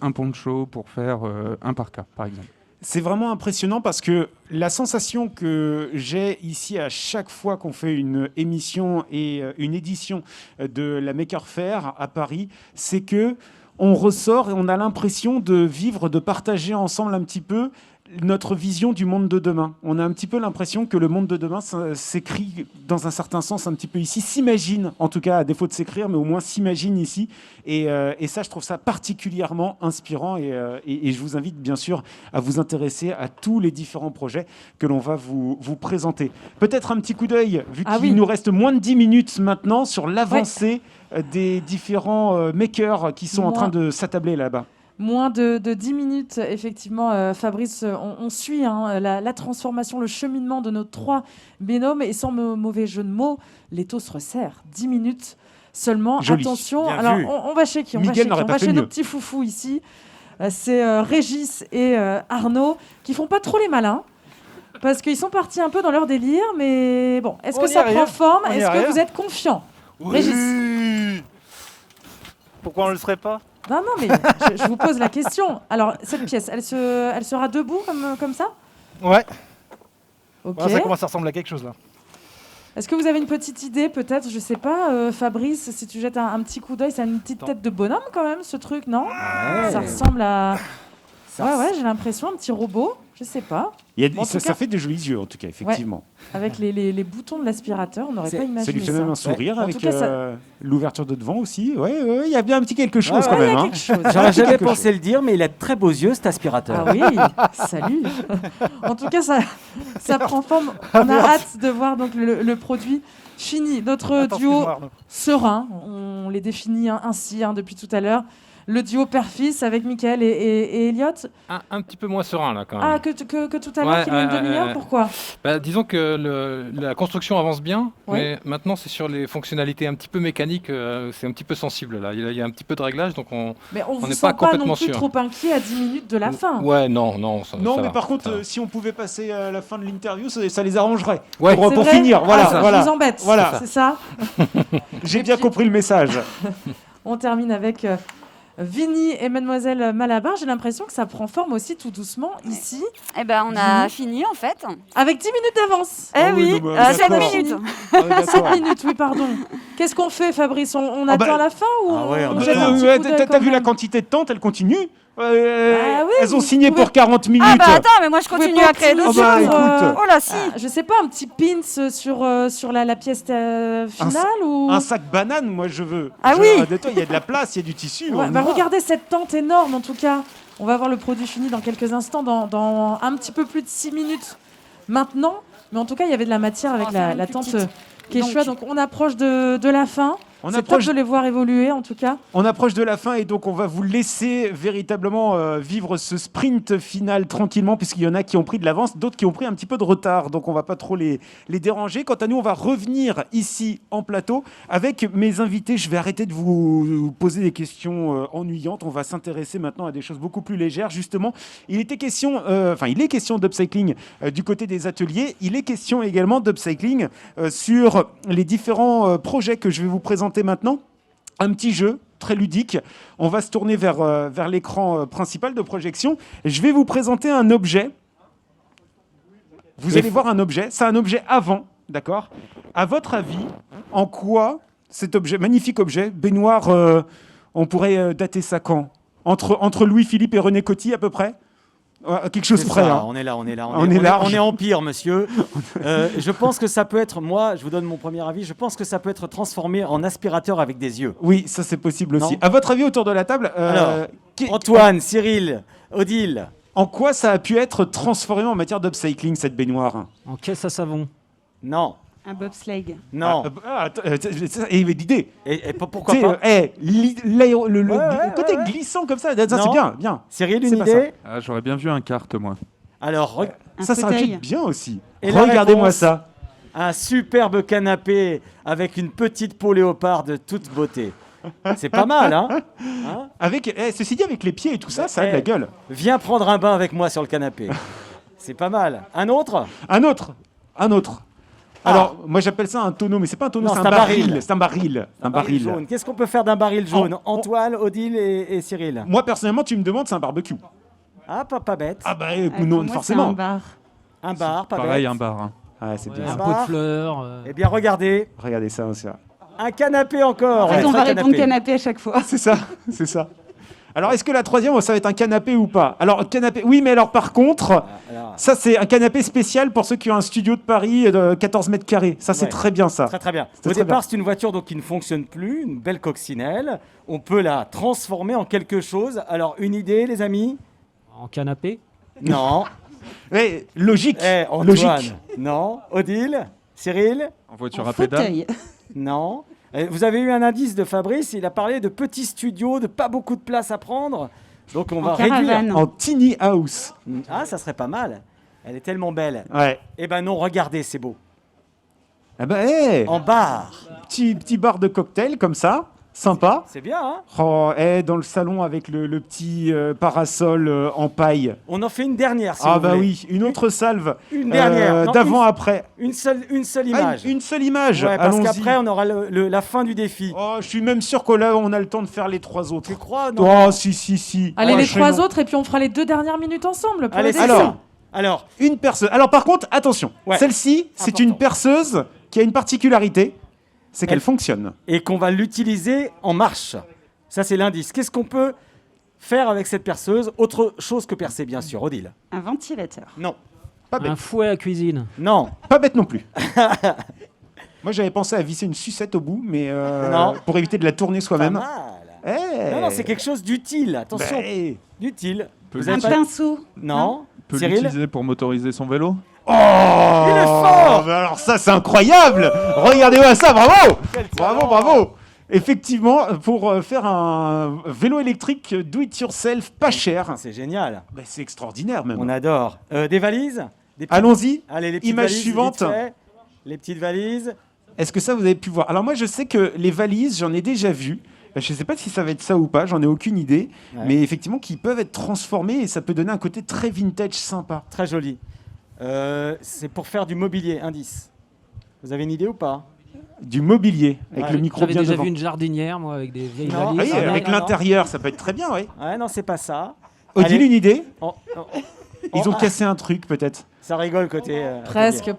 un poncho, pour faire un parka par exemple. C'est vraiment impressionnant parce que la sensation que j'ai ici à chaque fois qu'on fait une émission et une édition de la Maker Faire à Paris, c'est que on ressort et on a l'impression de vivre, de partager ensemble un petit peu notre vision du monde de demain. On a un petit peu l'impression que le monde de demain s'écrit dans un certain sens un petit peu ici, s'imagine, en tout cas à défaut de s'écrire, mais au moins s'imagine ici. Et ça, je trouve ça particulièrement inspirant. Et je vous invite bien sûr à vous intéresser à tous les différents projets que l'on va vous présenter. Peut-être un petit coup d'œil, vu qu'il nous reste moins de 10 minutes maintenant, sur l'avancée des différents makers qui sont en train de s'attabler là-bas. Moins de 10 minutes, effectivement, Fabrice, on suit la transformation, le cheminement de nos 3 binômes. Et sans mauvais jeu de mots, l'étau se resserre. 10 minutes seulement. Joli. Attention, Bien alors vu. on va chez qui? On va chez nos petits foufous ici. C'est Régis et Arnaud qui font pas trop les malins. Parce qu'ils sont partis un peu dans leur délire. Mais bon, est-ce que ça prend forme? Est-ce que vous êtes confiant? Régis. Pourquoi on ne le serait pas? Non, mais je vous pose la question. Alors, cette pièce, elle sera debout comme ça? Ouais. Ok. Ouais, ça commence à ressembler à quelque chose là. Est-ce que vous avez une petite idée, peut-être? Je sais pas, Fabrice, si tu jettes un petit coup d'œil, c'est une petite tête de bonhomme quand même, ce truc, non? Ça ressemble à... Ouais, j'ai l'impression, un petit robot, je sais pas. Ça fait des jolis yeux, en tout cas, effectivement. Ouais, avec les boutons de l'aspirateur, on n'aurait pas imaginé ça. Ça lui fait même un sourire avec cas, l'ouverture de devant aussi. Ouais, il y a bien un petit quelque chose quand même. J'aurais jamais pensé le dire, mais il a de très beaux yeux, cet aspirateur. Ah oui, salut. En tout cas, ça prend forme. On a hâte de voir donc le produit fini. Notre duo serein, on les définit ainsi depuis tout à l'heure. Le duo père-fils avec Mickaël et Elliot. Un petit peu moins serein là quand même. Ah, que tout à l'heure, qu'il y a une demi-heure, pourquoi? Disons que la construction avance bien, mais maintenant c'est sur les fonctionnalités un petit peu mécaniques, c'est un petit peu sensible là. Il y a un petit peu de réglage, donc on n'est pas complètement sûr. Non plus trop inquiet à 10 minutes de la fin. Ouais, non. Ça mais va, par contre, si on pouvait passer à la fin de l'interview, ça les arrangerait. Ouais. Pour finir, voilà. Je vous embête, c'est ça. J'ai bien compris le message. On termine avec... Vinny et Mademoiselle Malabar, j'ai l'impression que ça prend forme aussi tout doucement ici. Eh ben, on a fini en fait. Avec 10 minutes d'avance. Eh oui, 7 minutes. 7 minutes, oui, pardon. Qu'est-ce qu'on fait, Fabrice? On attend la fin ou on jette un petit coup d'œil T'as vu la quantité de temps, elle continue. Elles ont signé pour 40 minutes. Ah bah attends, mais moi je continue à créer dessus. Oh là, si. Je sais pas, un petit pins sur la pièce finale ou... Un sac banane, moi je veux. Ah oui. Il y a de la place, il y a du tissu. Regardez cette tente énorme en tout cas. On va voir le produit fini dans quelques instants, dans un petit peu plus de 6 minutes maintenant. Mais en tout cas, il y avait de la matière avec la tente qui est chouette. Donc on approche de la fin. C'est top de les voir évoluer en tout cas. On approche de la fin et donc on va vous laisser véritablement vivre ce sprint final tranquillement, puisqu'il y en a qui ont pris de l'avance, d'autres qui ont pris un petit peu de retard, donc on va pas trop les déranger. Quant à nous, on va revenir ici en plateau avec mes invités. Je vais arrêter de vous poser des questions ennuyantes. On va s'intéresser maintenant à des choses beaucoup plus légères. Justement, il est question d'upcycling du côté des ateliers. Il est question également d'upcycling sur les différents projets que je vais vous présenter maintenant. Un petit jeu très ludique. On va se tourner vers l'écran principal de projection. Je vais vous présenter un objet. Vous allez voir un objet. C'est un objet avant, d'accord? À votre avis, en quoi cet objet, magnifique objet, baignoire, on pourrait dater ça quand? Entre Louis-Philippe et René Coty à peu près? Quelque chose près. Hein. On est là. On est empire, monsieur. Je pense que ça peut être, moi, je vous donne mon premier avis, je pense que ça peut être transformé en aspirateur avec des yeux. Oui, ça c'est possible aussi. À votre avis, autour de la table, alors, Antoine, Cyril, Odile. En quoi ça a pu être transformé en matière d'upcycling, cette baignoire? En caisse à savon. Non. Un bobsleigh. Non. Et l'idée. Et pourquoi pas le côté glissant comme ça, c'est bien. Cyril, une idée? J'aurais bien vu un kart, moi. Alors, ça aurait pu être bien aussi. Et regardez-moi ça. Un superbe canapé avec une petite peau léopard de toute beauté. C'est pas mal, hein? Ceci dit, avec les pieds et tout ça, ça a de la gueule. Viens prendre un bain avec moi sur le canapé. C'est pas mal. Un autre. Alors, moi j'appelle ça un tonneau, mais c'est pas un tonneau, c'est un baril. C'est un baril. Un baril jaune. Qu'est-ce qu'on peut faire d'un baril jaune? Antoine, Odile et Cyril. Moi personnellement, tu me demandes, c'est un barbecue. Ah, pas bête. Ah bah Pour non, moi, forcément. c'est un bar. Un bar, pas Pareil, bête. un bar. Hein. Ouais, c'est Ouais, bien un ça. bar. pot de fleurs. Eh bien, regardez, Regardez ça aussi. un canapé encore. En fait, Ouais, on très va répondre canapé à chaque fois. C'est ça, c'est ça. Alors, est-ce que la troisième, ça va être un canapé ou pas? Alors, canapé, oui, mais alors par contre, Alors, ça c'est un canapé spécial pour ceux qui ont un studio de Paris de 14 mètres carrés. Ça, c'est Ouais. très bien ça. très bien. C'est Au très départ, bien. c'est une voiture donc, qui ne fonctionne plus, une belle coccinelle. On peut la transformer en quelque chose. Alors, une idée, les amis? En canapé. Non. Eh, logique. Antoine? Logique. Non. Odile? Cyril? En voiture En à pédale. fauteuil. Non. Vous avez eu un indice de Fabrice, il a parlé de petits studios, de pas beaucoup de place à prendre. Donc on va En réduire. caravane. En tiny house. Ah, ça serait pas mal. Elle est tellement belle. Ouais. Eh ben non, regardez, c'est beau. Ah bah, eh, En bar. petit bar de cocktail comme ça. Sympa. C'est bien, hein? Oh, dans le salon avec le petit parasol en paille. On en fait une dernière, si Ah vous bah voulez. oui, une autre salve. Une dernière. Non, D'avant-après. Une seule Ah, image. une seule image. Ouais, parce Allons-y. qu'après, on aura la fin du défi. Oh, je suis même sûr que là, on a le temps de faire les trois autres. Tu crois? Non. Oh, si. Allez, Oh, les enchaînons. 3 autres, et puis on fera les 2 dernières minutes ensemble. Pour Allez, le c'est défi. ça. Alors, Une perceuse. Alors, par contre, attention. Ouais. Celle-ci, c'est Important. une perceuse qui a une particularité. C'est qu'elle Elle- fonctionne. et qu'on va l'utiliser en marche. Ça, c'est l'indice. Qu'est-ce qu'on peut faire avec cette perceuse? Autre chose que percer, bien sûr. Odile? Un ventilateur. Non. Pas bête. Un fouet à cuisine. Non. Pas bête non plus. Moi, j'avais pensé à visser une sucette au bout, mais Non. pour éviter de la tourner Pas soi-même. mal. Eh. Non, c'est quelque chose d'utile. Attention. Bah, eh. D'utile. Peut Vous Un avez pas- pinceau. Non. Peut Cyril? l'utiliser pour motoriser son vélo. Oh, Il est fort. mais alors ça, c'est incroyable. Regardez-moi ça, bravo. Bravo. Effectivement, pour faire un vélo électrique do it yourself pas cher. C'est génial. Bah, c'est extraordinaire même. On adore. Des valises? Des petites- Allons-y. Allez, les petites Image valises, suivante. vite fait. Les petites valises. Est-ce que ça, vous avez pu voir? Alors moi, je sais que les valises, j'en ai déjà vu. Je ne sais pas si ça va être ça ou pas, j'en ai aucune idée. Ouais. Mais effectivement, qui peuvent être transformées et ça peut donner un côté très vintage sympa. Très joli. C'est pour faire du mobilier. Indice. Vous avez une idée ou pas? Du mobilier, avec Ouais. le micro J'avais bien déjà devant. vu une jardinière, moi, avec des vieilles Non. Ah oui, valises. non, avec non, l'intérieur, ça peut être très bien, oui. Ouais, non, c'est pas ça. Odile, Allez. une idée? Ils ont Ah, cassé un truc, peut-être. Ça rigole côté. Presque.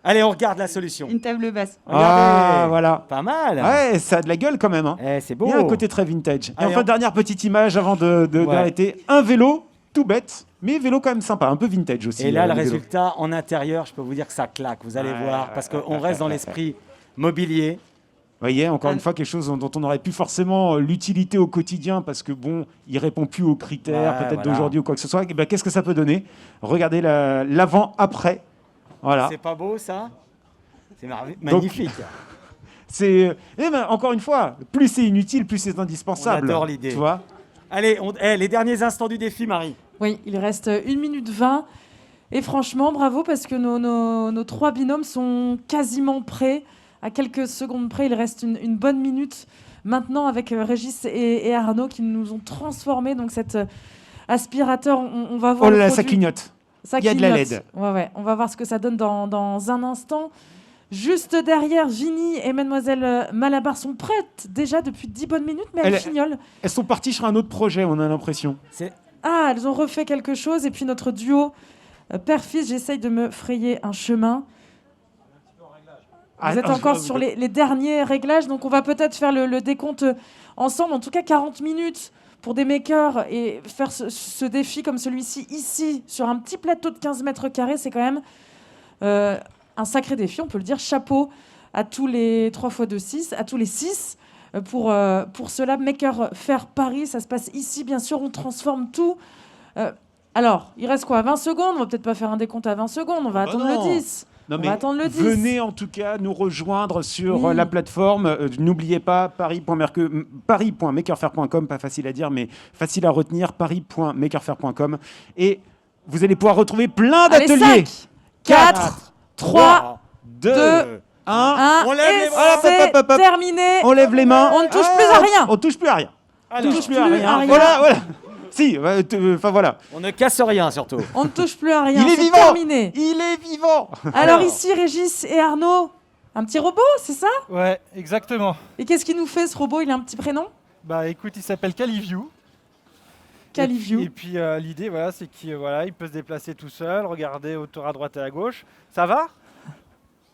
Allez, on regarde la solution. Une table basse. Regardez. Ah, voilà. Pas mal. Ouais, ça a de la gueule quand même. Hein. C'est beau. Il y a un côté très vintage. Et Allez, enfin, on- dernière petite image avant d'arrêter. Un vélo, tout bête, mais vélo quand même sympa, un peu vintage aussi. Et là, le vélo. résultat en intérieur, je peux vous dire que ça claque. Vous allez voir, parce qu'on reste dans l'esprit mobilier. Vous voyez, encore une fois, quelque chose dont on aurait pu forcément l'utilité au quotidien, parce que bon, il répond plus aux critères, Ouais, peut-être voilà. d'aujourd'hui ou quoi que ce soit. Et ben, qu'est-ce que ça peut donner? Regardez l'avant-après. Voilà. C'est pas beau, ça? C'est magnifique. C'est, eh ben, encore une fois, plus c'est inutile, plus c'est indispensable. On adore l'idée. Tu vois? Allez, les derniers instants du défi, Marie. Oui, il reste 1 minute 20. Et franchement, bravo, parce que nos 3 binômes sont quasiment prêts. À quelques secondes près, il reste une bonne minute maintenant avec Régis et Arnaud qui nous ont transformés. Donc cet aspirateur, on va voir Oh là le là, ça produit. clignote. Ça Il y a de la clignote. LED. Ouais, on va voir ce que ça donne dans un instant. Juste derrière, Ginny et Mademoiselle Malabar sont prêtes déjà depuis 10 bonnes minutes, mais elles Elle- fignolent. Elles sont parties sur un autre projet, on a l'impression. Ah, elles ont refait quelque chose. Et puis notre duo père-fils, j'essaye de me frayer un chemin. Vous êtes encore sur les derniers réglages, donc on va peut-être faire le décompte ensemble. En tout cas, 40 minutes pour des makers et faire ce défi comme celui-ci ici, sur un petit plateau de 15 mètres carrés, c'est quand même un sacré défi, on peut le dire. Chapeau à tous les 3x2, 6, à tous les 6 pour cela. Maker Faire Paris, ça se passe ici, bien sûr, on transforme tout. Alors, il reste quoi? 20 secondes? On va peut-être pas faire un décompte à 20 secondes, on va attendre non. le 10. Non, On mais va attendre le 10. venez en tout cas nous rejoindre sur Oui. la plateforme. N'oubliez pas paris.makerfair.com, pas facile à dire, mais facile à retenir, paris.makerfair.com. Et vous allez pouvoir retrouver plein Allez, d'ateliers. 5, 4, 3, 2, 2, 1. 1, On lève et les bras. c'est Hop. terminé. On lève les mains. On ne touche plus à rien. On touche plus à rien. Alors, touche plus plus à à rien. rien. Voilà. Si, enfin voilà. on ne casse rien, surtout. On ne touche plus à rien. Il est C'est vivant. terminé. Il est vivant. Alors ici, Régis et Arnaud, un petit robot, c'est ça? Ouais, exactement. Et qu'est-ce qu'il nous fait ce robot? Il a un petit prénom? Bah écoute, il s'appelle Caliview. Caliview. Et puis l'idée, voilà, c'est qu'il il peut se déplacer tout seul, regarder autour à droite et à gauche. Ça va?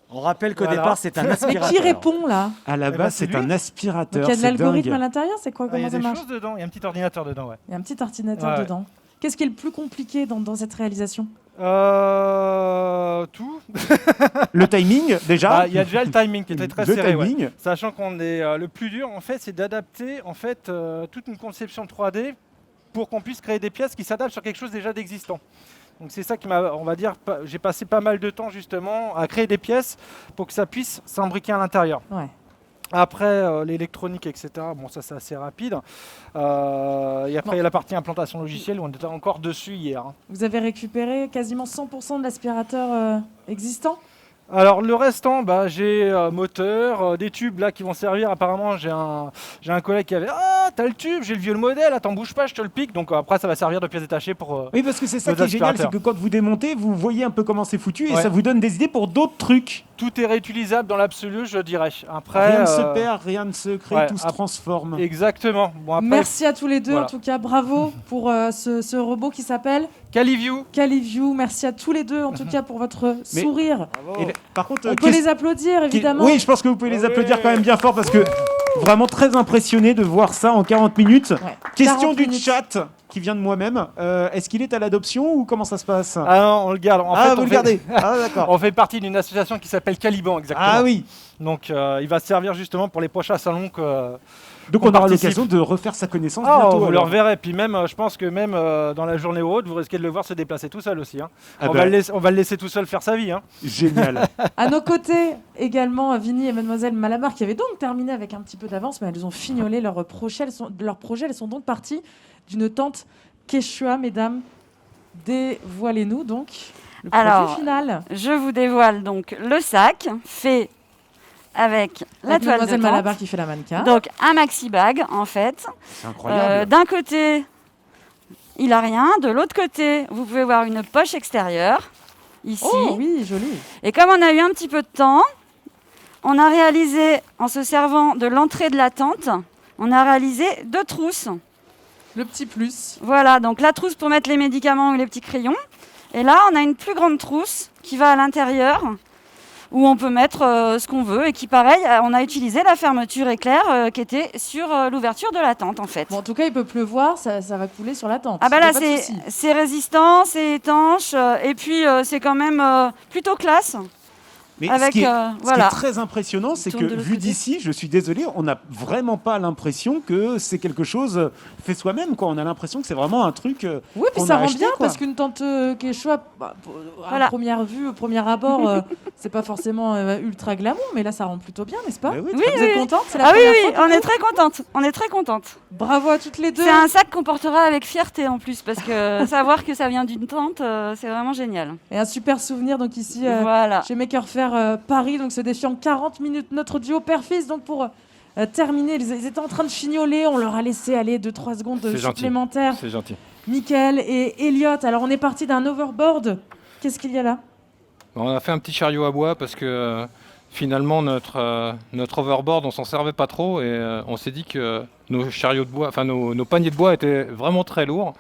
On rappelle qu'au Voilà. départ, c'est un Mais aspirateur. qui répond là? À la ben, base, c'est c'est lui. un aspirateur. Donc il y a de c'est l'algorithme à dingue. l'intérieur, c'est quoi? Il y Comment a ça des marche? choses dedans, il y a un petit ordinateur dedans, ouais. Il y a un petit ordinateur Ouais. dedans. Qu'est-ce qui est le plus compliqué dans cette réalisation? Tout. Le timing, déjà. Il y a déjà le timing qui était très Le serré. Ouais. timing. Sachant qu'on est le plus dur, en fait, c'est d'adapter toute une conception 3D pour qu'on puisse créer des pièces qui s'adaptent sur quelque chose déjà d'existant. Donc c'est ça qui m'a, on va dire, j'ai passé pas mal de temps justement à créer des pièces pour que ça puisse s'imbriquer à l'intérieur. Ouais. Après, l'électronique, etc., bon, ça c'est assez rapide. Et après, il y a la partie implantation logicielle où on était encore dessus hier. Hein. Vous avez récupéré quasiment 100% de l'aspirateur existant? Alors le restant, j'ai moteur, des tubes là qui vont servir. Apparemment, j'ai un collègue qui avait t'as le tube, j'ai le vieux modèle, attends bouge pas, je te le pique. Donc après, ça va servir de pièce détachée pour. Oui, parce que c'est ça nos qui est génial, c'est aspirateurs. que quand vous démontez, vous voyez un peu comment c'est foutu et Ouais. ça vous donne des idées pour d'autres trucs. Tout est réutilisable dans l'absolut, je dirais. Après, Rien ne se perd, rien ne se crée, ouais, tout se transforme. Exactement. Bon, après, Merci à tous les deux, voilà. en tout cas, bravo pour ce robot qui s'appelle Caliview. Caliview. Merci à tous les deux, en tout cas, pour votre Mais- sourire. Et par contre, On peut les applaudir, évidemment. Oui, je pense que vous pouvez les applaudir quand même bien fort parce que vraiment très impressionné de voir ça en 40 minutes. Ouais. Question 40 du minutes. chat qui vient de moi-même. Est-ce qu'il est à l'adoption ou comment ça se passe? Ah non, on le garde. En fait, vous on le fait- gardez. Ah d'accord. On fait partie d'une association qui s'appelle Caliban, exactement. Ah oui. Donc il va servir justement pour les prochains salons que. Donc on on aura participe. l'occasion de refaire sa connaissance Ah, bientôt. vous le alors. reverrez. Puis même, je pense que même dans la journée ou autre, vous risquez de le voir se déplacer tout seul aussi. Hein. Ah on, bah, va le laisser tout seul faire sa vie. Hein. Génial. À nos côtés, également, Vinny et Mademoiselle Malamar, qui avaient donc terminé avec un petit peu d'avance, mais elles ont fignolé leur projet. Elles sont donc parties d'une tente Quechua, mesdames. Dévoilez-nous donc le Alors, produit final. Je vous dévoile donc le sac fait avec la Avec toile de Mademoiselle tente. Malabar qui fait la mannequin. Donc un maxi bag en fait. C'est incroyable. D'un côté, il a rien. De l'autre côté, vous pouvez voir une poche extérieure ici. Oh oui, joli. Et comme on a eu un petit peu de temps, on a réalisé, en se servant de l'entrée de la tente, on a réalisé 2 trousses. Le petit plus. Voilà, donc la trousse pour mettre les médicaments ou les petits crayons. Et là, on a une plus grande trousse qui va à l'intérieur, où on peut mettre ce qu'on veut. Et qui, pareil, on a utilisé la fermeture éclair qui était sur l'ouverture de la tente, en fait. Bon, en tout cas, il peut pleuvoir, ça va couler sur la tente. Ah bah Y a là, pas de souci. c'est résistant, c'est étanche, et puis c'est quand même plutôt classe. Mais Avec, ce qui est, voilà. très impressionnant, c'est que tourne de l'autre vu côté. d'ici, je suis désolé, on n'a vraiment pas l'impression que c'est quelque chose fait soi-même. Quoi. On a l'impression que c'est vraiment un truc. Oui, puis qu'on ça a rend acheté, bien quoi. parce qu'une tente Quechua, Voilà. à première vue, au premier abord, c'est pas forcément ultra glamour, mais là ça rend plutôt bien, n'est-ce pas? Bah oui, Oui, très Vous bien. êtes contente? C'est la Ah oui, première oui, fois, on du est coup très contente. On est très contente. Bravo à toutes les deux. C'est un sac qu'on portera avec fierté en plus, parce que savoir que ça vient d'une tente, c'est vraiment génial. Et un super souvenir donc ici Voilà. chez Maker Faire Paris, donc ce défi en 40 minutes. Notre duo père-fils, donc pour terminer, ils étaient en train de chignoler, on leur a laissé aller 2-3 secondes C'est gentil. supplémentaires. C'est gentil. Mickaël et Elliot. Alors on est parti d'un overboard. Qu'est-ce qu'il y a là? On a fait un petit chariot à bois parce que finalement notre overboard on s'en servait pas trop et on s'est dit que nos chariots de bois, enfin nos paniers de bois étaient vraiment très lourds.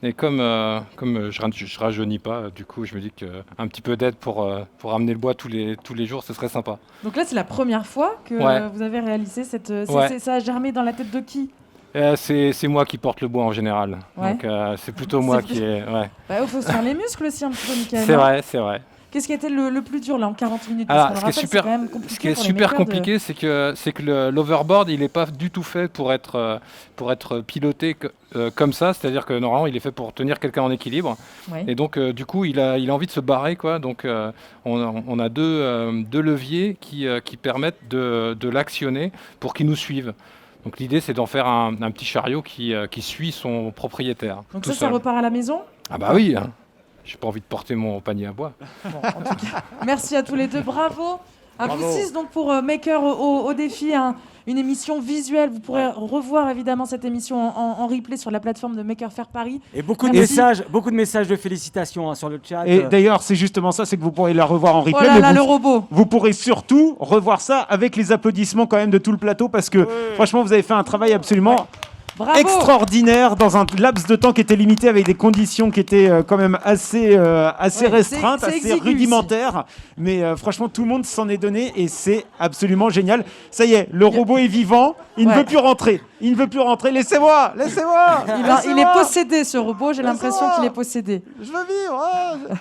Et comme je rajeunis pas, du coup je me dis qu'un petit peu d'aide pour ramener le bois tous les jours, ce serait sympa. Donc là c'est la première fois que Ouais. vous avez réalisé cette... Ouais. Ça a germé dans la tête de qui? C'est moi qui porte le bois en général. Ouais. Donc c'est plutôt moi C'est- qui est... Ouais. Bah, il faut se faire les muscles aussi un petit peu, Mickaël. C'est hein. vrai, c'est vrai. Qu'est-ce qui a été le plus dur là en 40 minutes? Alors, Parce qu'on le rappelle, c'est quand même compliqué ce qui est pour les super makers de- compliqué, c'est que l'overboard, il n'est pas du tout fait pour être piloté comme ça. C'est-à-dire que normalement, il est fait pour tenir quelqu'un en équilibre. Ouais. Et donc, du coup, il a envie de se barrer, quoi. Donc, on a deux leviers qui permettent de l'actionner pour qu'il nous suive. Donc, l'idée, c'est d'en faire un petit chariot qui suit son propriétaire. Donc tout ça seul. repart à la maison. Ah bah oui, hein. J'ai pas envie de porter mon panier à bois. Bon, en tout cas, merci à tous les deux, bravo. À Bravo. vous 6 donc pour Maker au défi, une émission visuelle. Vous pourrez revoir évidemment cette émission en replay sur la plateforme de Maker Faire Paris. Et beaucoup de Merci. messages de félicitations hein, sur le chat. Et d'ailleurs, c'est justement ça, c'est que vous pourrez la revoir en replay. Oh là mais là, vous, le robot. vous pourrez surtout revoir ça avec les applaudissements quand même de tout le plateau parce que franchement, vous avez fait un travail absolument Bravo. extraordinaire dans un laps de temps qui était limité avec des conditions qui étaient quand même assez restreintes, c'est assez exigu rudimentaires. Mais franchement, tout le monde s'en est donné et c'est absolument génial. Ça y est, le robot est vivant. Il ne veut plus rentrer. Il ne veut plus rentrer. Laissez-moi. Il est possédé, ce robot. J'ai l'impression qu'il est possédé. Je veux vivre.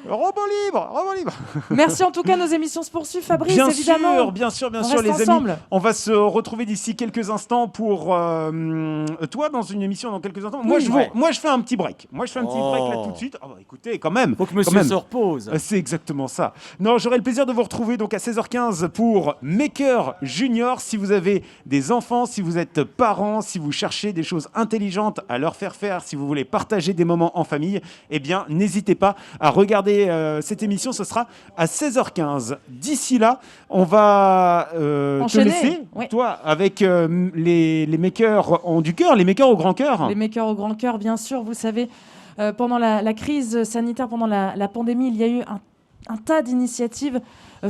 Robot libre. Merci en tout cas, nos émissions se poursuivent, Fabrice, Bien évidemment. sûr, On les reste amis. ensemble. On va se retrouver d'ici quelques instants pour toi dans une émission dans quelques instants. Moi, je fais un petit break. Moi, je fais un petit break là tout de suite. Écoutez, quand même. Faut que monsieur se repose. C'est exactement ça. Non, j'aurai le plaisir de vous retrouver donc à 16h15 pour Maker Junior. Si vous avez des enfants, si vous êtes parents, si vous cherchez des choses intelligentes à leur faire, si vous voulez partager des moments en famille, eh bien, n'hésitez pas à regarder cette émission. Ce sera à 16h15. D'ici là, on va te laisser, toi, avec les makers du cœur, les makers au grand cœur. Les makers au grand cœur, bien sûr. Vous savez, pendant la crise sanitaire, pendant la pandémie, il y a eu un tas d'initiatives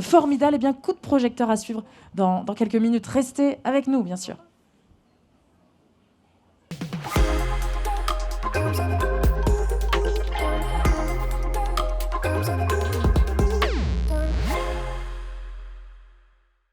formidables. Et bien, coup de projecteur à suivre dans quelques minutes. Restez avec nous, bien sûr.